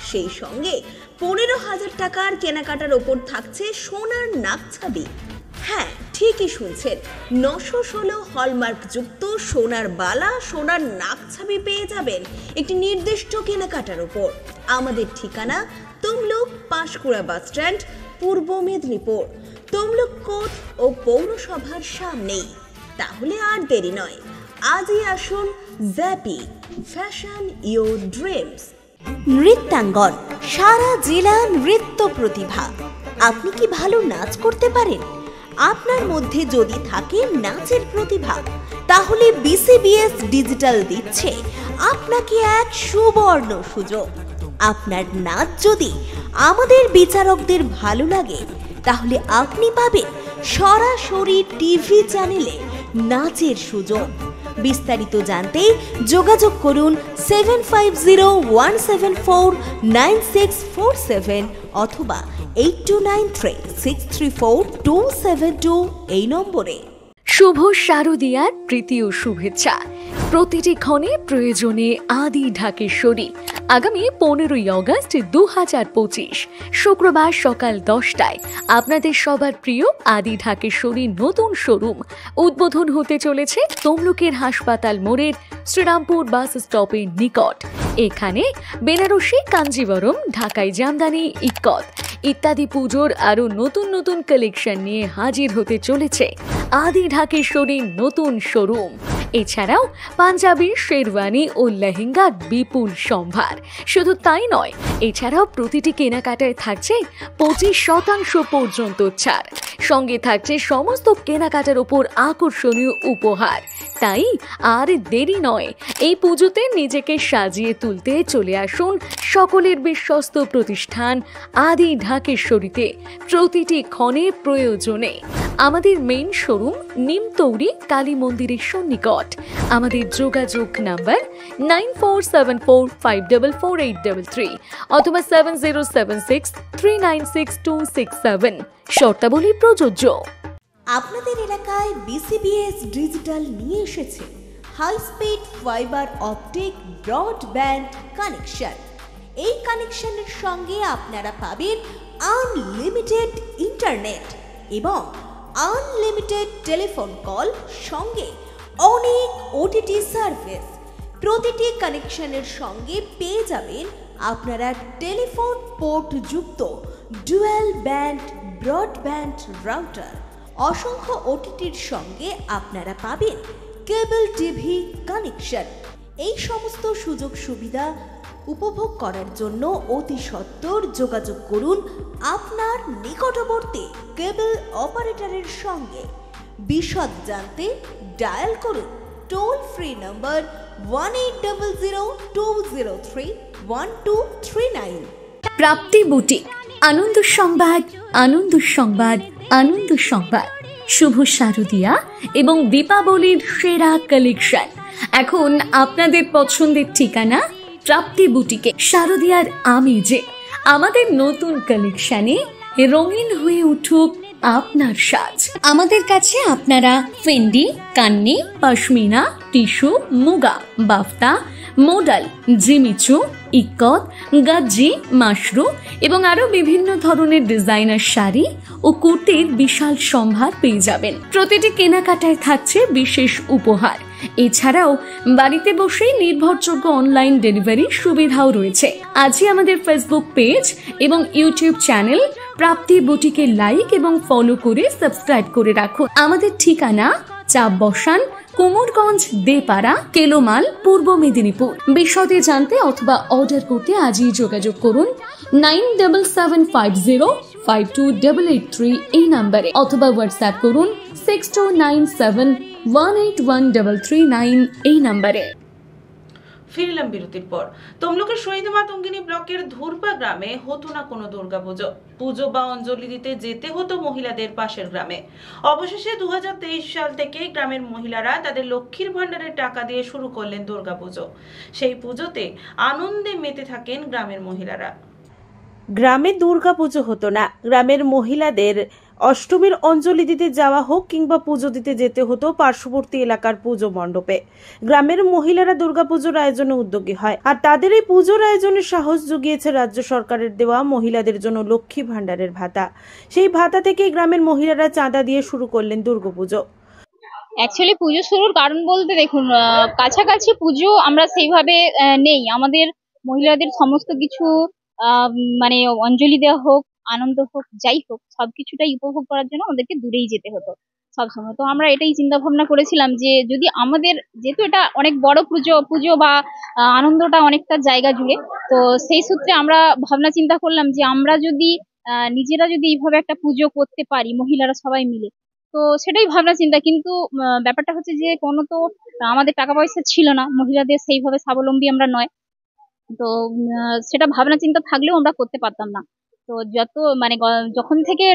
সেই সঙ্গে 15,000 টাকার কেনাকাটার উপর থাকছে সোনার নাকছাবি। হ্যাঁ, ঠিকই শুনছেন, 916 হলমার্ক যুক্ত সোনার বালা, সোনার নাকছাবি পেয়ে যাবেন একটি নির্দিষ্ট কেনাকাটার উপর। আমাদের ঠিকানা তমলুক পাঁশকুড়া বাস স্ট্যান্ড, পূর্ব মেদিনীপুর। তমলুক কোর্ট ও পৌরসভার সামনেই। তাহলে আর দেরি নয়, আজই আসুন জ্যাপি, ফ্যাশন ইওর ড্রিমস। নৃত্যাঙ্গন, সারা জেলা নৃত্য প্রতিভা। আপনি কি ভালো নাচ করতে পারেন? আপনার মধ্যে যদি থাকে নাচের প্রতিভা, তাহলে BCBS ডিজিটাল দিচ্ছে আপনাকে এক সুবর্ণ সুযোগ। আপনার নাচ যদি আমাদের বিচারকদের ভালো লাগে, তাহলে আপনি পাবেন সরাসরি টিভি চ্যানেলে নাচের সুযোগ। বিস্তারিত জানতে যোগাযোগ করুন 7501749647 অথবা 8293634272 এই নম্বরে। শুভ শারদীয়ার প্রীতি ও শুভেচ্ছা। প্রতিটি ক্ষণে প্রয়োজনে আদি ঢাকেশ্বরী। আগামী 15ই অগস্ট 2025 শুক্রবার সকাল 10টায় আপনাদের সবার প্রিয় আদি ঢাকেশ্বরীর নতুন শোরুম উদ্বোধন হতে চলেছে তমলুকের হাসপাতাল মোড়ের শ্রীরামপুর বাস স্টপের নিকট। এখানে বেনারসি, কাঞ্জিবরম, ঢাকাই জামদানি, ইক্কত ইত্যাদি পুজোর আরো নতুন নতুন কালেকশন নিয়ে হাজির হতে চলেছে আদি ঢাকেশ্বরীর নতুন শোরুম। এছাড়াও পাঞ্জাবি, শেরওয়ানি ও লেহেঙ্গার বিপুল সম্ভার। শুধু তাই নয়, এছাড়াও প্রতিটি কেনাকাটায় থাকছে 25% পর্যন্ত ছাড়। সঙ্গে থাকছে সমস্ত কেনাকাটার উপর আকর্ষণীয় উপহার। তাই আর দেরি নয়, এই পুজোতে নিজেকে সাজিয়ে তুলতে চলে আসুন সকলের বিশ্বস্ত প্রতিষ্ঠান আদি ঢাকেশ্বরীতে। প্রতিটি ক্ষণে প্রয়োজনে। আমাদের মেইন শোরুম নিমতৌরি কালী মন্দিরের সন্নিকট। আমাদের যোগাযোগ নাম্বার 9474544833 অথবা 7076396267। শর্তাবলী প্রযোজ্য। আপনাদের এলাকায় BCBS ডিজিটাল নিয়ে এসেছে high speed fibre optic broadband connection. এই কানেকশনের সঙ্গে আপনারা পাবেন আনলিমিটেড ইন্টারনেট এবং আনলিমিটেড টেলিফোন কল, সঙ্গে অনেক ওটিটি সার্ভিস। প্রতিটি কানেকশনের সঙ্গে পেয়ে যাবেন আপনারা টেলিফোন পোর্ট যুক্ত ডুয়াল ব্যান্ড ব্রডব্যান্ড রাউটার। অসংখ্য ওটিটির সঙ্গে আপনারা পাবেন কেবল টিভি কানেকশন। এই সমস্ত সুযোগ সুবিধা উপভোগ করার জন্য অতি সত্বর যোগাযোগ করুন আপনার নিকটবর্তী কেবল অপারেটরের সঙ্গে। বিশদ জানতে ডায়াল করুন টোল ফ্রি নম্বর 1800203139। প্রাপ্তি বুটিক, আনন্দ সংবাদ, আনন্দ সংবাদ, আনন্দ সংবাদ। শুভ শারদিয়া এবং দীপাবলির সেরা কালেকশন এখন আপনাদের পছন্দের ঠিকানা প্রাপ্তি বুটিকে। শারদিয়ার আমেজে আমাদের নতুন কালেকশনে রঙিন হয়ে উঠুক আপনার সাজ। আমাদের কাছে আপনারা Fendi, Kanni, pashmina, tissue, muga, বাফতা, modal, Jimmy Choo, ikat, গাজ্জি, Mashru এবং আরো বিভিন্ন ধরনের ডিজাইনার শাড়ি ও কুর্তির বিশাল সম্ভার পেয়ে যাবেন। প্রতিটি কেনাকাটায় থাকছে বিশেষ উপহার। এছাড়াও বাড়িতে বসেই নির্ভরযোগ্য অনলাইন ডেলিভারি সুবিধাও রয়েছে। আজই আমাদের ফেসবুক পেজ এবং ইউটিউব চ্যানেল প্রাপ্তি বুটিকে লাইক এবং ফলো করে সাবস্ক্রাইব করে রাখুন। আমাদের ঠিকানা চাপ বসান, কুমোরগঞ্জ, দেপাড়া, কেলোমাল, পূর্ব মেদিনীপুর। বিশদে জানতে অথবা অর্ডার করতে আজই যোগাযোগ করুন 9775052883 এই নম্বরে, অথবা হোয়াটসঅ্যাপ করুন 6297181339 এই নম্বরে। ফিরলাম বিরতির পর। তমলুকের শহীদ মাতঙ্গিনী ব্লকের ধুরপা গ্রামে হতো না কোনো দুর্গাপুজো। পুজো বা অঞ্জলি দিতে যেতে হতো মহিলাদের পাশের গ্রামে। অবশেষে 2023 সাল থেকে গ্রামের মহিলারা তাদের লক্ষ্মীর ভান্ডারের টাকা দিয়ে শুরু করলেন দুর্গাপুজো। সেই পুজোতে আনন্দে মেতে থাকেন গ্রামের মহিলারা। গ্রামে দুর্গাপুজো হতো না, গ্রামের মহিলাদের অষ্টমীর অঞ্জলি দিতে যাওয়া হোক কিংবা পুজো দিতে যেতে হতো পার্শ্ববর্তী এলাকার পুজো মণ্ডপে। গ্রামের মহিলারা দুর্গাপুজোর আয়োজনে উদ্যোগী হয়, আর তাদের এই পুজোর আয়োজনে সাহস জুগিয়েছে রাজ্য সরকারের দেওয়া মহিলাদের জন্য লক্ষ্মী ভান্ডারের ভাতা। সেই ভাতা থেকে গ্রামের মহিলারা চাঁদা দিয়ে শুরু করলেন দুর্গাপুজো। অ্যাকচুয়ালি পুজো শুরুর কারণ বলতে দেখুন, কাছাকাছি পুজো আমরা সেইভাবে নেই। আমাদের মহিলাদের সমস্ত কিছু মানে অঞ্জলি দেওয়া হোক, আনন্দ হোক, যাই হোক, সবকিছুটাই উপভোগ করার জন্য আমাদেরকে দূরেই যেতে হতো সবসময়। তো আমরা এটাই চিন্তা ভাবনা করেছিলাম যে যদি আমাদের, যেহেতু এটা অনেক বড় পুজো বা আনন্দটা অনেকটা জায়গা জুড়ে, তো সেই সূত্রে আমরা ভাবনা চিন্তা করলাম যে আমরা যদি নিজেরা যদি এইভাবে একটা পুজো করতে পারি মহিলারা সবাই মিলে, তো সেটাই ভাবনা চিন্তা। কিন্তু ব্যাপারটা হচ্ছে যে কোনো তো আমাদের টাকা পয়সা ছিল না, মহিলাদের সেইভাবে স্বাবলম্বী আমরা নয়, তো সেটা ভাবনা চিন্তা থাকলেও আমরা করতে পারতাম না। তো যখন থেকে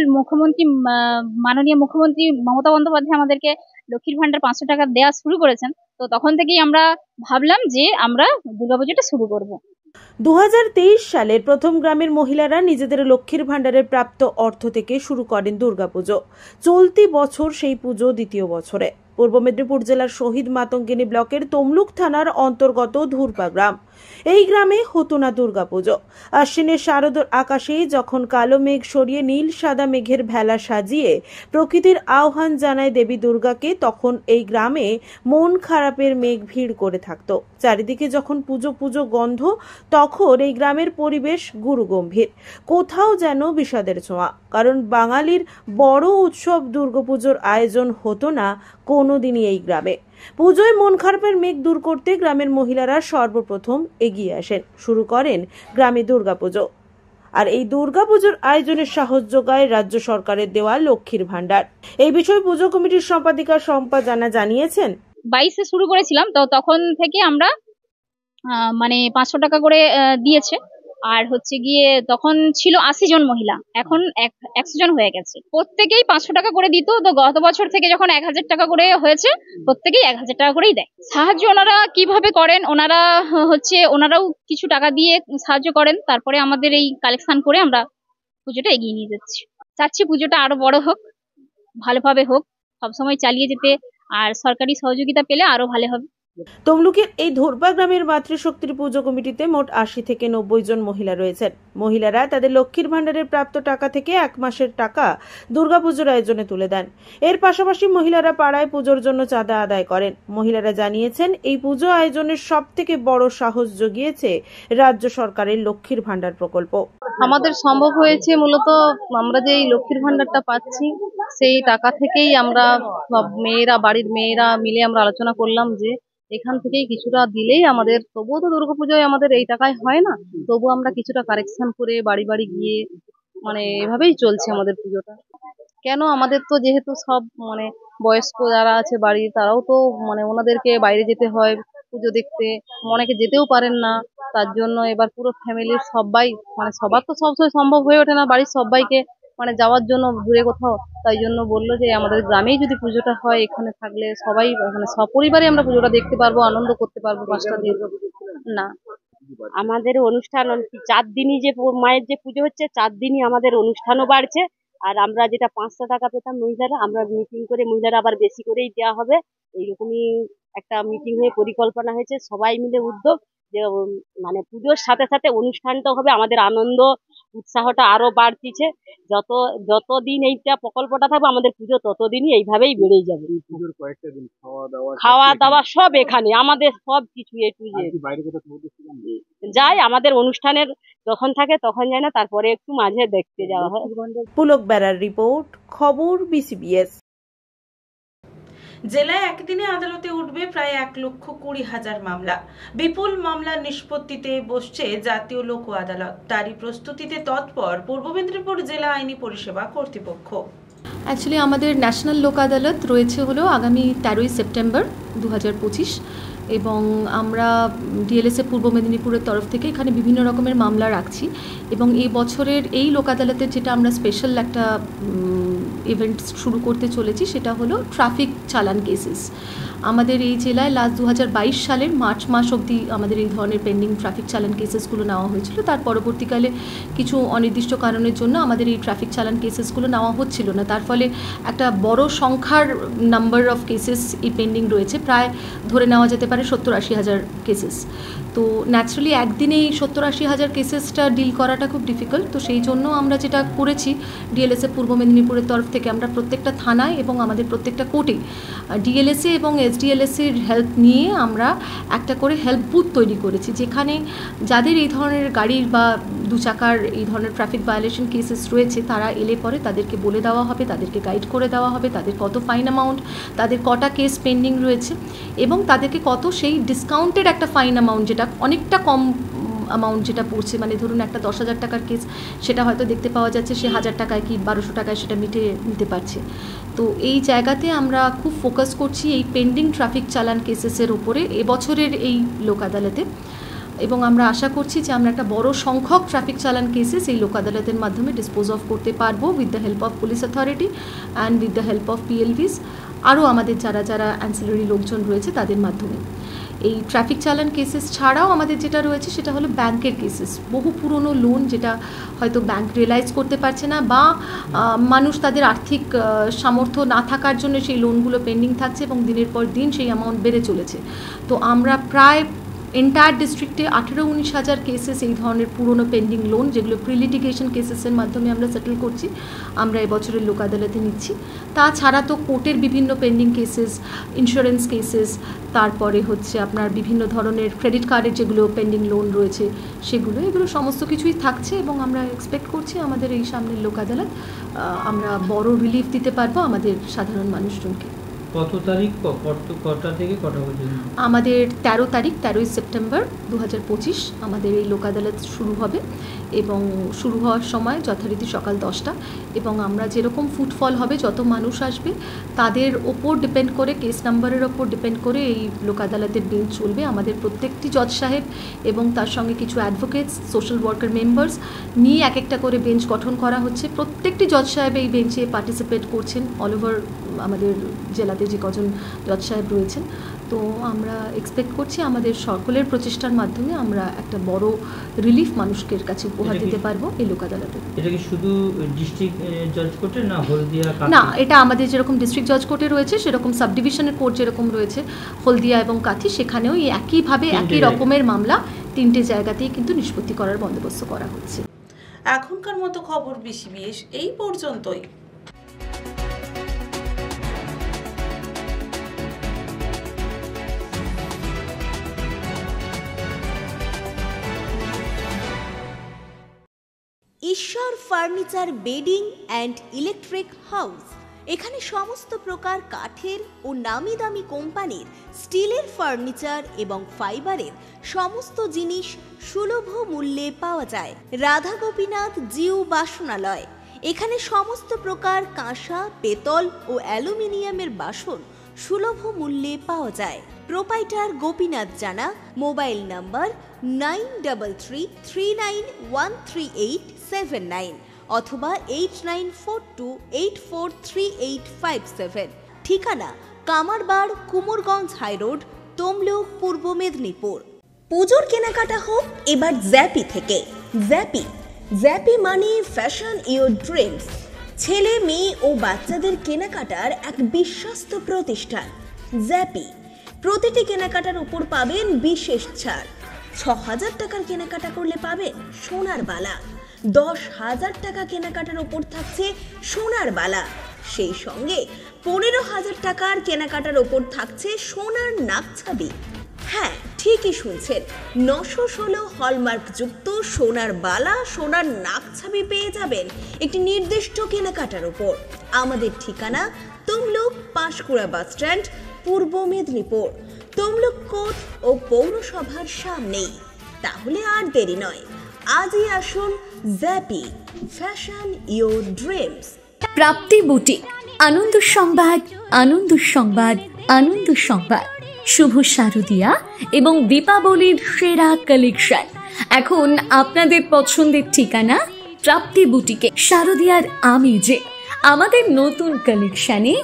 মাননীয় মুখ্যমন্ত্রী মমতা বন্দ্যোপাধ্যায় আমাদেরকে লক্ষ্মীর ভান্ডার 500 টাকা দেওয়া শুরু করেছেন, তো তখন থেকেই আমরা ভাবলাম যে আমরা দুর্গাপুজোটা শুরু করব। 2023 সালের প্রথম গ্রামের মহিলারা নিজেদের লক্ষ্মীর ভান্ডারের প্রাপ্ত অর্থ থেকে শুরু করেন দুর্গাপুজো। চলতি বছর সেই পুজো দ্বিতীয় বছরে। পূর্ব মেদিনীপুর জেলার শহীদ মাতঙ্গিনী ব্লকের তমলুক থানার অন্তর্গত ধুরপা গ্রাম। এই গ্রামে হতো না দুর্গাপুজো। আশ্বিনের শারদর আকাশে যখন কালো মেঘ সরিয়ে নীল সাদা মেঘের ভেলা সাজিয়ে প্রকৃতির আহ্বান জানায় দেবী দুর্গাকে, তখন এই গ্রামে মন খারাপের মেঘ ভিড় করে থাকত। চারিদিকে যখন পুজো পুজো গন্ধ, তখন এই গ্রামের পরিবেশ গুরুগম্ভীর, কোথাও যেন বিষাদের ছোঁয়া। কারণ বাঙালির বড় উৎসব দুর্গাপুজোর আয়োজন হতো না কোনোদিনই এই গ্রামে। পুজোয় মন খারাপের মেঘ দূর করতে গ্রামের মহিলারা সর্বপ্রথম এগিয়ে আসেন, শুরু করেন গ্রামে দুর্গাপুজো। আর এই দুর্গাপুজোর আয়োজনের সাহস যোগায় রাজ্য সরকারের দেওয়া লক্ষ্মীর ভান্ডার। এই বিষয়ে পুজো কমিটির সম্পাদিকা শম্পা জানা জানিয়েছেন, 22-এ শুরু করেছিলাম, তো তখন থেকে আমরা 500 টাকা করে দিয়েছে। আর হচ্ছে গিয়ে তখন ছিল 80 জন মহিলা, এখন 100 জন হয়ে গেছে। প্রত্যেকেই 500 টাকা করে দিত। তো গত বছর থেকে যখন 1000 টাকা করে হয়েছে, প্রত্যেকেই 1000 টাকা করেই দেয়। সাহায্য ওনারা কিভাবে করেন, ওনারাও কিছু টাকা দিয়ে সাহায্য করেন। তারপরে আমাদের এই কালেকশন করে আমরা পুজোটা এগিয়ে নিয়ে যাচ্ছি। চাচ্ছি পুজোটা আরো বড় হোক, ভালোভাবে হোক, সবসময় চালিয়ে যেতে, আর সরকারি সহযোগিতা পেলে আরো ভালো হবে। তমলুকের এই ধোরপা গ্রামের মাতৃশক্তির পুজো কমিটিতে মোট 80 থেকে 90 জন মহিলা রয়েছেন। মহিলারা তাদের লক্ষ্মীর ভাণ্ডারের প্রাপ্ত টাকা থেকে 1 মাসের টাকা দুর্গাপুজোর আয়োজনে তুলে দেন। এর পাশাপাশি মহিলারা পাড়ায় পুজোর জন্য চাঁদা আদায় করেন। মহিলারা জানিয়েছেন, এই পুজো আয়োজনের সব থেকে বড় সাহস জুগিয়েছে রাজ্য সরকারের লক্ষ্মীর ভাণ্ডার প্রকল্প। আমাদের সম্ভব হয়েছে মূলত আমরা যে এই লক্ষ্মীর ভাণ্ডারটা পাচ্ছি সেই টাকা থেকেই আমরা সব মেয়েরা, বাড়ির মেয়েরা মিলে আমরা আলোচনা করলাম যে এখান থেকেই কিছুটা দিলেই আমাদের, তবুও তো দুর্গাপুজোয় আমাদের এই টাকায় হয় না, তবু আমরা কিছুটা কারেকশন করে বাড়ি বাড়ি গিয়ে মানে এভাবেই চলছে আমাদের পুজোটা। কেন আমাদের তো যেহেতু সব মানে বয়স্ক যারা আছে বাড়ির, তারাও তো মানে ওনাদেরকে বাইরে যেতে হয় পুজো দেখতে, অনেকে যেতেও পারেন না, তার জন্য এবার পুরো ফ্যামিলির সবাই মানে সবার তো সবসময় সম্ভব হয়ে ওঠে না বাড়ির সবাইকে মানে যাওয়ার জন্য দূরে কোথাও, তাই জন্য বললো যে আমাদের গ্রামেই যদি পুজোটা হয়, এখানে থাকলে সবাই মানে সপরিবারে আমরা পুজোটা দেখতে পারবো, আনন্দ করতে পারবো 5টা দিন। না, আমাদের অনুষ্ঠান 4 দিনই যে মায়ের যে পুজো হচ্ছে 4 দিনই আমাদের অনুষ্ঠানও বাড়ছে। আর আমরা যেটা 500 টাকা পেতাম মহিলারা, আমরা মিটিং করে মহিলারা আবার বেশি করেই দেওয়া হবে, এইরকমই একটা মিটিং হয়ে পরিকল্পনা হয়েছে, সবাই মিলে উদ্যোগ যে মানে পুজোর সাথে সাথে অনুষ্ঠানটা হবে, আমাদের আনন্দ উৎসাহটা আরো বাড়তিছে। যতদিন এইটা প্রকল্পটা থাকবে আমাদের পুজো ততদিনই এইভাবেই বেড়েই যাবে। খাওয়া দাওয়া সব এখানে আমাদের সব কিছু যাই, আমাদের অনুষ্ঠানের যখন থাকে তখন যায় না, তারপরে একটু মাঝে দেখতে যাওয়া হয়। পুলক বেড়ার রিপোর্ট, খবর BCBS। জেলায় একদিনে আদালতে উঠবে প্রায় 1,20,000 মামলা। বিপুল মামলার নিষ্পত্তিতে বসছে জাতীয় লোক আদালত। তারই প্রস্তুতিতে তৎপর পূর্ব মেদিনীপুর জেলা আইনি পরিষেবা কর্তৃপক্ষ। অ্যাকচুয়ালি আমাদের ন্যাশনাল লোক আদালত রয়েছে হলো আগামী 13ই সেপ্টেম্বর 2025 এবং আমরা ডিএলএসএ পূর্ব মেদিনীপুরের তরফ থেকে এখানে বিভিন্ন রকমের মামলা রাখছি এবং এই বছরের এই লোক আদালতের যেটা আমরা স্পেশাল একটা ইভেন্ট শুরু করতে চলেছি সেটা হলো ট্রাফিক চালান কেসেস। আমাদের এই জেলায় লাস্ট 2022 সালের মার্চ মাস অবধি আমাদের এই ধরনের পেন্ডিং ট্রাফিক চালান কেসেসগুলো নেওয়া হয়েছিল। তার পরবর্তীকালে কিছু অনির্দিষ্ট কারণের জন্য আমাদের এই ট্রাফিক চালান কেসেসগুলো নেওয়া হচ্ছিল না, তার ফলে একটা বড় সংখ্যার নাম্বার অফ কেসেস এই পেন্ডিং রয়েছে, প্রায় ধরে নেওয়া যেতে পারে 70-80 হাজার কেসেস। তো ন্যাচারালি একদিনে এই 70-80 হাজার কেসেসটা ডিল করাটা খুব ডিফিকাল্ট। তো সেই জন্য আমরা যেটা করেছি ডিএলএসএ পূর্ব মেদিনীপুরের তরফ থেকে আমরা প্রত্যেকটা থানায় এবং আমাদের প্রত্যেকটা কোর্টে ডিএলএসএ এবং এসডিএলএসএর হেল্প নিয়ে আমরা একটা করে হেল্প বুথ তৈরি করেছি, যেখানে যাদের এই ধরনের গাড়ির বা দু চাকার এই ধরনের ট্রাফিক ভায়োলেশন কেসেস রয়েছে তারা এলে পরে তাদেরকে বলে দেওয়া হবে, তাদেরকে গাইড করে দেওয়া হবে তাদের কত ফাইন অ্যামাউন্ট, তাদের কটা কেস পেন্ডিং রয়েছে এবং তাদেরকে কত সেই ডিসকাউন্টেড একটা ফাইন অ্যামাউন্ট, যেটা অনেকটা কম অ্যামাউন্ট যেটা পড়ছে, মানে ধরুন একটা 10,000 টাকার কেস সেটা হয়তো দেখতে পাওয়া যাচ্ছে সে 1000 টাকায় কি 1200 টাকায় সেটা নিতে পারছে। তো এই জায়গাতে আমরা খুব ফোকাস করছি এই পেন্ডিং ট্রাফিক চালান কেসেসের ওপরে এবছরের এই লোক আদালতে এবং আমরা আশা করছি যে আমরা একটা বড় সংখ্যক ট্রাফিক চালান কেসেস এই লোক আদালতের মাধ্যমে ডিসপোজ অফ করতে পারবো with the help of police authority and with the help of PLVs, আরও আমাদের যারা অ্যান্সিলারি লোকজন রয়েছে তাদের মাধ্যমে। এই ট্রাফিক চালান কেসেস ছাড়াও আমাদের যেটা রয়েছে সেটা হলো ব্যাংকের কেসেস, বহু পুরনো লোন যেটা হয়তো ব্যাংক রিয়েলাইজ করতে পারছে না বা মানুষ তাদের আর্থিক সামর্থ্য না থাকার জন্য সেই লোনগুলো পেন্ডিং থাকছে এবং দিনের পর দিন সেই অ্যামাউন্ট বেড়ে চলেছে। তো আমরা প্রায় এন্টায়ার ডিস্ট্রিক্টে 18-19 হাজার কেসেস এই ধরনের পুরনো পেন্ডিং লোন যেগুলো প্রিলিটিগেশন কেসেসের মাধ্যমে আমরা সেটেল করছি আমরা এবছরের লোক আদালতে নিচ্ছি। তাছাড়া তো কোর্টের বিভিন্ন পেন্ডিং কেসেস, ইন্স্যুরেন্স কেসেস, তারপরে হচ্ছে আপনার বিভিন্ন ধরনের ক্রেডিট কার্ডের যেগুলো পেন্ডিং লোন রয়েছে এগুলো সমস্ত কিছুই থাকছে এবং আমরা এক্সপেক্ট করছি আমাদের এই সামনের লোক আদালত আমরা বড় রিলিফ দিতে পারবো আমাদের সাধারণ মানুষজনকে। কত তারিখ কটা থেকে কটা পর্যন্ত? আমাদের 13 তারিখ 13ই সেপ্টেম্বর 2025 আমাদের এই লোক আদালত শুরু হবে এবং শুরু হওয়ার সময় যথারীতি সকাল 10টা এবং আমরা যেরকম ফুটফল হবে যত মানুষ আসবে তাদের ওপর ডিপেন্ড করে কেস নাম্বারের ওপর ডিপেন্ড করে এই লোক আদালতের বেঞ্চ চলবে। আমাদের প্রত্যেকটি জজ সাহেব এবং তার সঙ্গে কিছু অ্যাডভোকেটস, সোশ্যাল ওয়ার্কার মেম্বার্স নিয়ে এক একটা করে বেঞ্চ গঠন করা হচ্ছে। প্রত্যেকটি জজ সাহেব এই বেঞ্চে পার্টিসিপেট করছেন অল ওভার আমাদের জেলাতে যে কজন জজ সাহেব রয়েছেন, তো আমরা এক্সপেক্ট করছি আমাদের সকলের প্রচেষ্টার মাধ্যমে আমরা একটা বড় রিলিফ মানুষের কাছে উপহার দিতে পারবো এই লোক আদালতে। এটা কি শুধু ডিস্ট্রিক্ট জজ কোর্টে না, হলদিয়া? না, এটা আমাদের যেরকম ডিস্ট্রিক্ট জজ কোর্টে রয়েছে সেরকম সাব ডিভিশনের কোর্ট যেরকম রয়েছে হলদিয়া এবং কাঁথি, সেখানেও একইভাবে একই রকমের মামলা 3টে জায়গাতেই কিন্তু নিষ্পত্তি করার বন্দোবস্ত করা হচ্ছে। এখনকার মতো খবর বিশেষ এই পর্যন্তই। ঈশ্বর furniture bedding and electric house. এখানে সমস্ত প্রকার কাঠের ও নামি দামি কোম্পানির স্টিলের ফার্নিচার এবং ফাইবারের সমস্ত জিনিস সুলভ মূল্যে পাওয়া যায়। রাধা গোপীনাথ জিউ বাসনালয়। এখানে সমস্ত প্রকার কাঁসা, পেতল ও অ্যালুমিনিয়ামের বাসন সুলভ মূল্যে পাওয়া যায়। প্রোপাইটার গোপীনাথ জানা। মোবাইল নাম্বার 9333913879 অথবা 8942843857। ঠিকানা কামারবাড়, কুমোরগঞ্জ হাইরোড, তমলুক, পূর্ব মেদিনীপুর। পুজোর কেনাকাটা হোক এবার জ্যাপি থেকে। জ্যাপি মানে ফ্যাশন ইওর ড্রিমস। ছেলে, মেয়ে ও বাচ্চাদের কেনাকাটার এক বিশ্বস্ত প্রতিষ্ঠান জ্যাপি। প্রতিটি কেনাকাটার উপর পাবেন বিশেষ ছাড়। 6000 টাকার কেনাকাটা করলে পাবেন সোনার বালা। 10,000 টাকা কেনাকাটার উপর থাকছে সোনার বালা। সেই সঙ্গে 15,000 টাকার কেনাকাটার উপর থাকছে সোনার নাকছাবি। হ্যাঁ, ঠিকই শুনছেন, 916 হলমার্ক যুক্ত সোনার বালা, সোনার নাকছাবি পেয়ে যাবেন একটি নির্দিষ্ট কেনাকাটার উপর। আমাদের ঠিকানা তমলুক পাঁশকুড়া বাস স্ট্যান্ড, পূর্ব মেদিনীপুর। তমলুক কোর্ট ও পৌরসভার সামনেই। তাহলে আর দেরি নয়, আজই আসুন জ্যাপি, fashion your dreams. Prapti boutique. আনন্দ সংবাদ, আনন্দ সংবাদ, আনন্দ সংবাদ। শুভ শারদিয়া এবং দীপাবলির সেরা কালেকশন এখন আপনাদের পছন্দের ঠিকানা প্রাপ্তি বুটিকে। শারদিয়ার আমেজে আমাদের নতুন কালেকশনে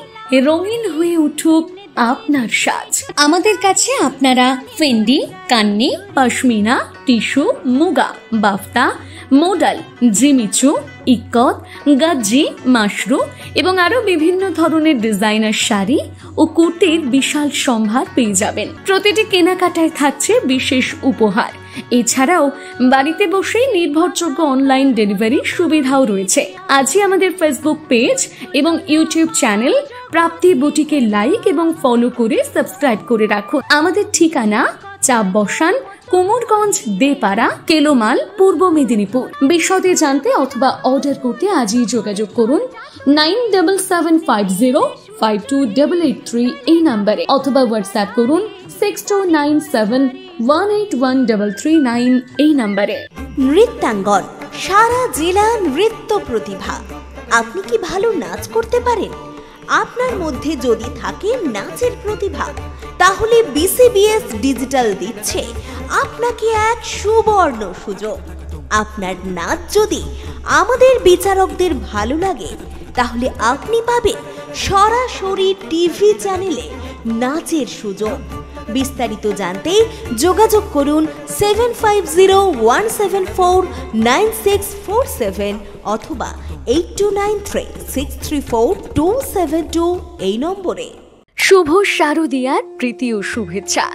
রঙিন হয়ে উঠুক আপনার সাজ। আমাদের কাছে আপনারা Fendi, Kanni, pashmina, tissue, muga, বাফতা, modal, Jimmy Choo, ikat, গাজ্জি, Mashru এবং আরো বিভিন্ন ধরনের ডিজাইনার শাড়ি ও কুর্তির বিশাল সম্ভার পেয়ে যাবেন। প্রতিটি কেনাকাটায় থাকছে বিশেষ উপহার। এছাড়াও বাড়িতে বসেই নির্ভরযোগ্য অনলাইন ডেলিভারি সুবিধাও রয়েছে। আজই আমাদের ফেসবুক পেজ এবং ইউটিউব চ্যানেল প্রাপ্তি বুটিকে লাইক এবং ফলো করে সাবস্ক্রাইব করে রাখুন। আমাদের ঠিকানা চাপ বসান, কুমোরগঞ্জ, দেপাড়া, কেলোমাল, পূর্ব মেদিনীপুর। বিশদে জানতে অথবা অর্ডার করতে আজই যোগাযোগ করুন 9750528883 এই নাম্বারে, অথবা হোয়াটসঅ্যাপ করুন 6297181339 এই নাম্বারে। নৃত্যাঙ্গন, সারা জেলা নৃত্য প্রতিভা। আপনি কি ভালো নাচ করতে পারেন? আপনার মধ্যে যদি থাকে নাচের প্রতিভা, তাহলে বিসিবিএস ডিজিটাল দিচ্ছে আপনাকে এক সুবর্ণ সুযোগ। আপনার নাচ যদি আমাদের বিচারকদের ভালো লাগে, তাহলে আপনি পাবেন সরাসরি টিভি চ্যানেলে নাচের সুযোগ। বিস্তারিত জানতে যোগাযোগ করুন 7501749647 অথবা 8293634272 এই নম্বরে। শুভ শারদিয়ার প্রীতি ও শুভেচ্ছা।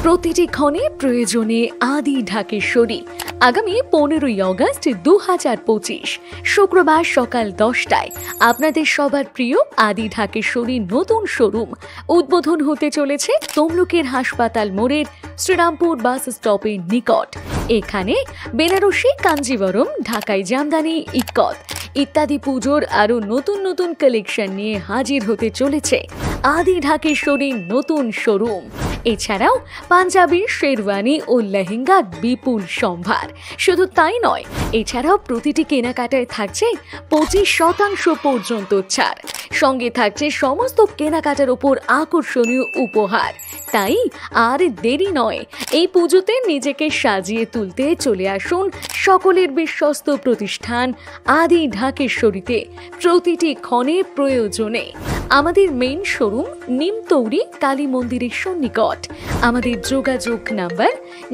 প্রতিটি ক্ষণে প্রয়োজনে আদি ঢাকেশ্বরী। আগামী 15ই অগস্ট 2025 শুক্রবার সকাল 10টায় আপনাদের সবার প্রিয় আদি ঢাকেশ্বরী নতুন শোরুম উদ্বোধন হতে চলেছে তমলুকের হাসপাতাল মোড়ের শ্রীরামপুর বাস স্টপের নিকট। এখানে বেনারসি, কাঞ্জিবরম, ঢাকাই জামদানি, ইক্কত ইত্যাদি পুজোর আরো নতুন নতুন কালেকশন নিয়ে হাজির হতে চলেছে আদি ঢাকেশ্বরীর নতুন শোরুম। এছাড়াও পাঞ্জাবি, শেরওয়ানি ও লেহেঙ্গার বিপুল সম্ভার। শুধু তাই নয়, এছাড়াও প্রতিটি কেনাকাটায় থাকছে 25% পর্যন্ত ছাড়। সঙ্গে থাকছে সমস্ত কেনাকাটার ওপর আকর্ষণীয় উপহার। তাই আর দেরি নয়, এই পুজোতে নিজেকে সাজিয়ে তুলতে চলে আসুন সকলের বিশ্বস্ত প্রতিষ্ঠান আদি ঢাকেশ্বরীতে। প্রতিটি ক্ষণে প্রয়োজনে আমাদের মেইন শোরুম নিমতৌরি কালী মন্দিরের সন্নিকট। আমাদের যোগাযোগ নাম্বার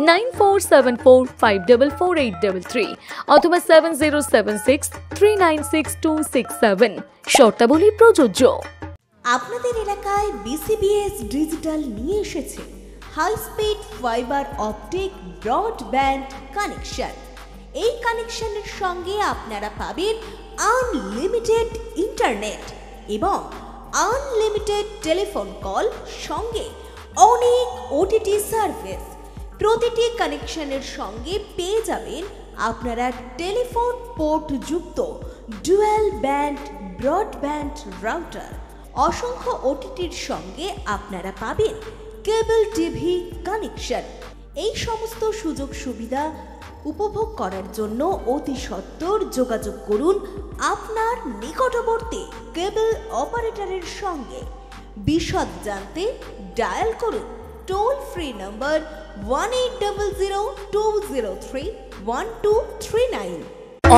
9474544833 অথবা 7076396267। শর্তাবলী প্রযোজ্য। আপনাদের এলাকায় বিসিবিএস ডিজিটাল নিয়ে এসেছে high speed fibre optic broadband connection. এই কানেকশনের সঙ্গে আপনারা পাবেন আনলিমিটেড ইন্টারনেট এবং আনলিমিটেড টেলিফোন কল, সঙ্গে অনেক ওটিটি সার্ভিস। প্রতিটি কানেকশনের সঙ্গে পেয়ে যাবেন আপনারা টেলিফোন পোর্ট যুক্ত ডুয়াল ব্যান্ড ব্রডব্যান্ড রাউটার। অসংখ্য ওটিটির সঙ্গে আপনারা পাবেন কেবল টিভি কানেকশন। এই সমস্ত সুযোগ সুবিধা উপভোগ করার জন্য অতি সত্বর যোগাযোগ করুন আপনার নিকটবর্তী কেবল অপারেটরের সঙ্গে। বিশদ জানতে ডায়াল করুন টোল ফ্রি নম্বর 1800203139।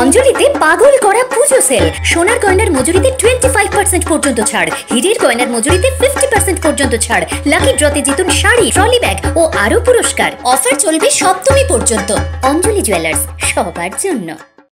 অঞ্জলিতে পাগল করা পুজো সেল। সোনার গয়নার মজুরিতে 25% পর্যন্ত ছাড়, হীরের গয়নার মজুরিতে 50% পর্যন্ত ছাড়, লাকি ড্রতে জিতুন শাড়ি, ট্রলি ব্যাগ ও আরো পুরস্কার। অফার চলবে সপ্তমী পর্যন্ত। অঞ্জলি জুয়েলার্স, সবার জন্য।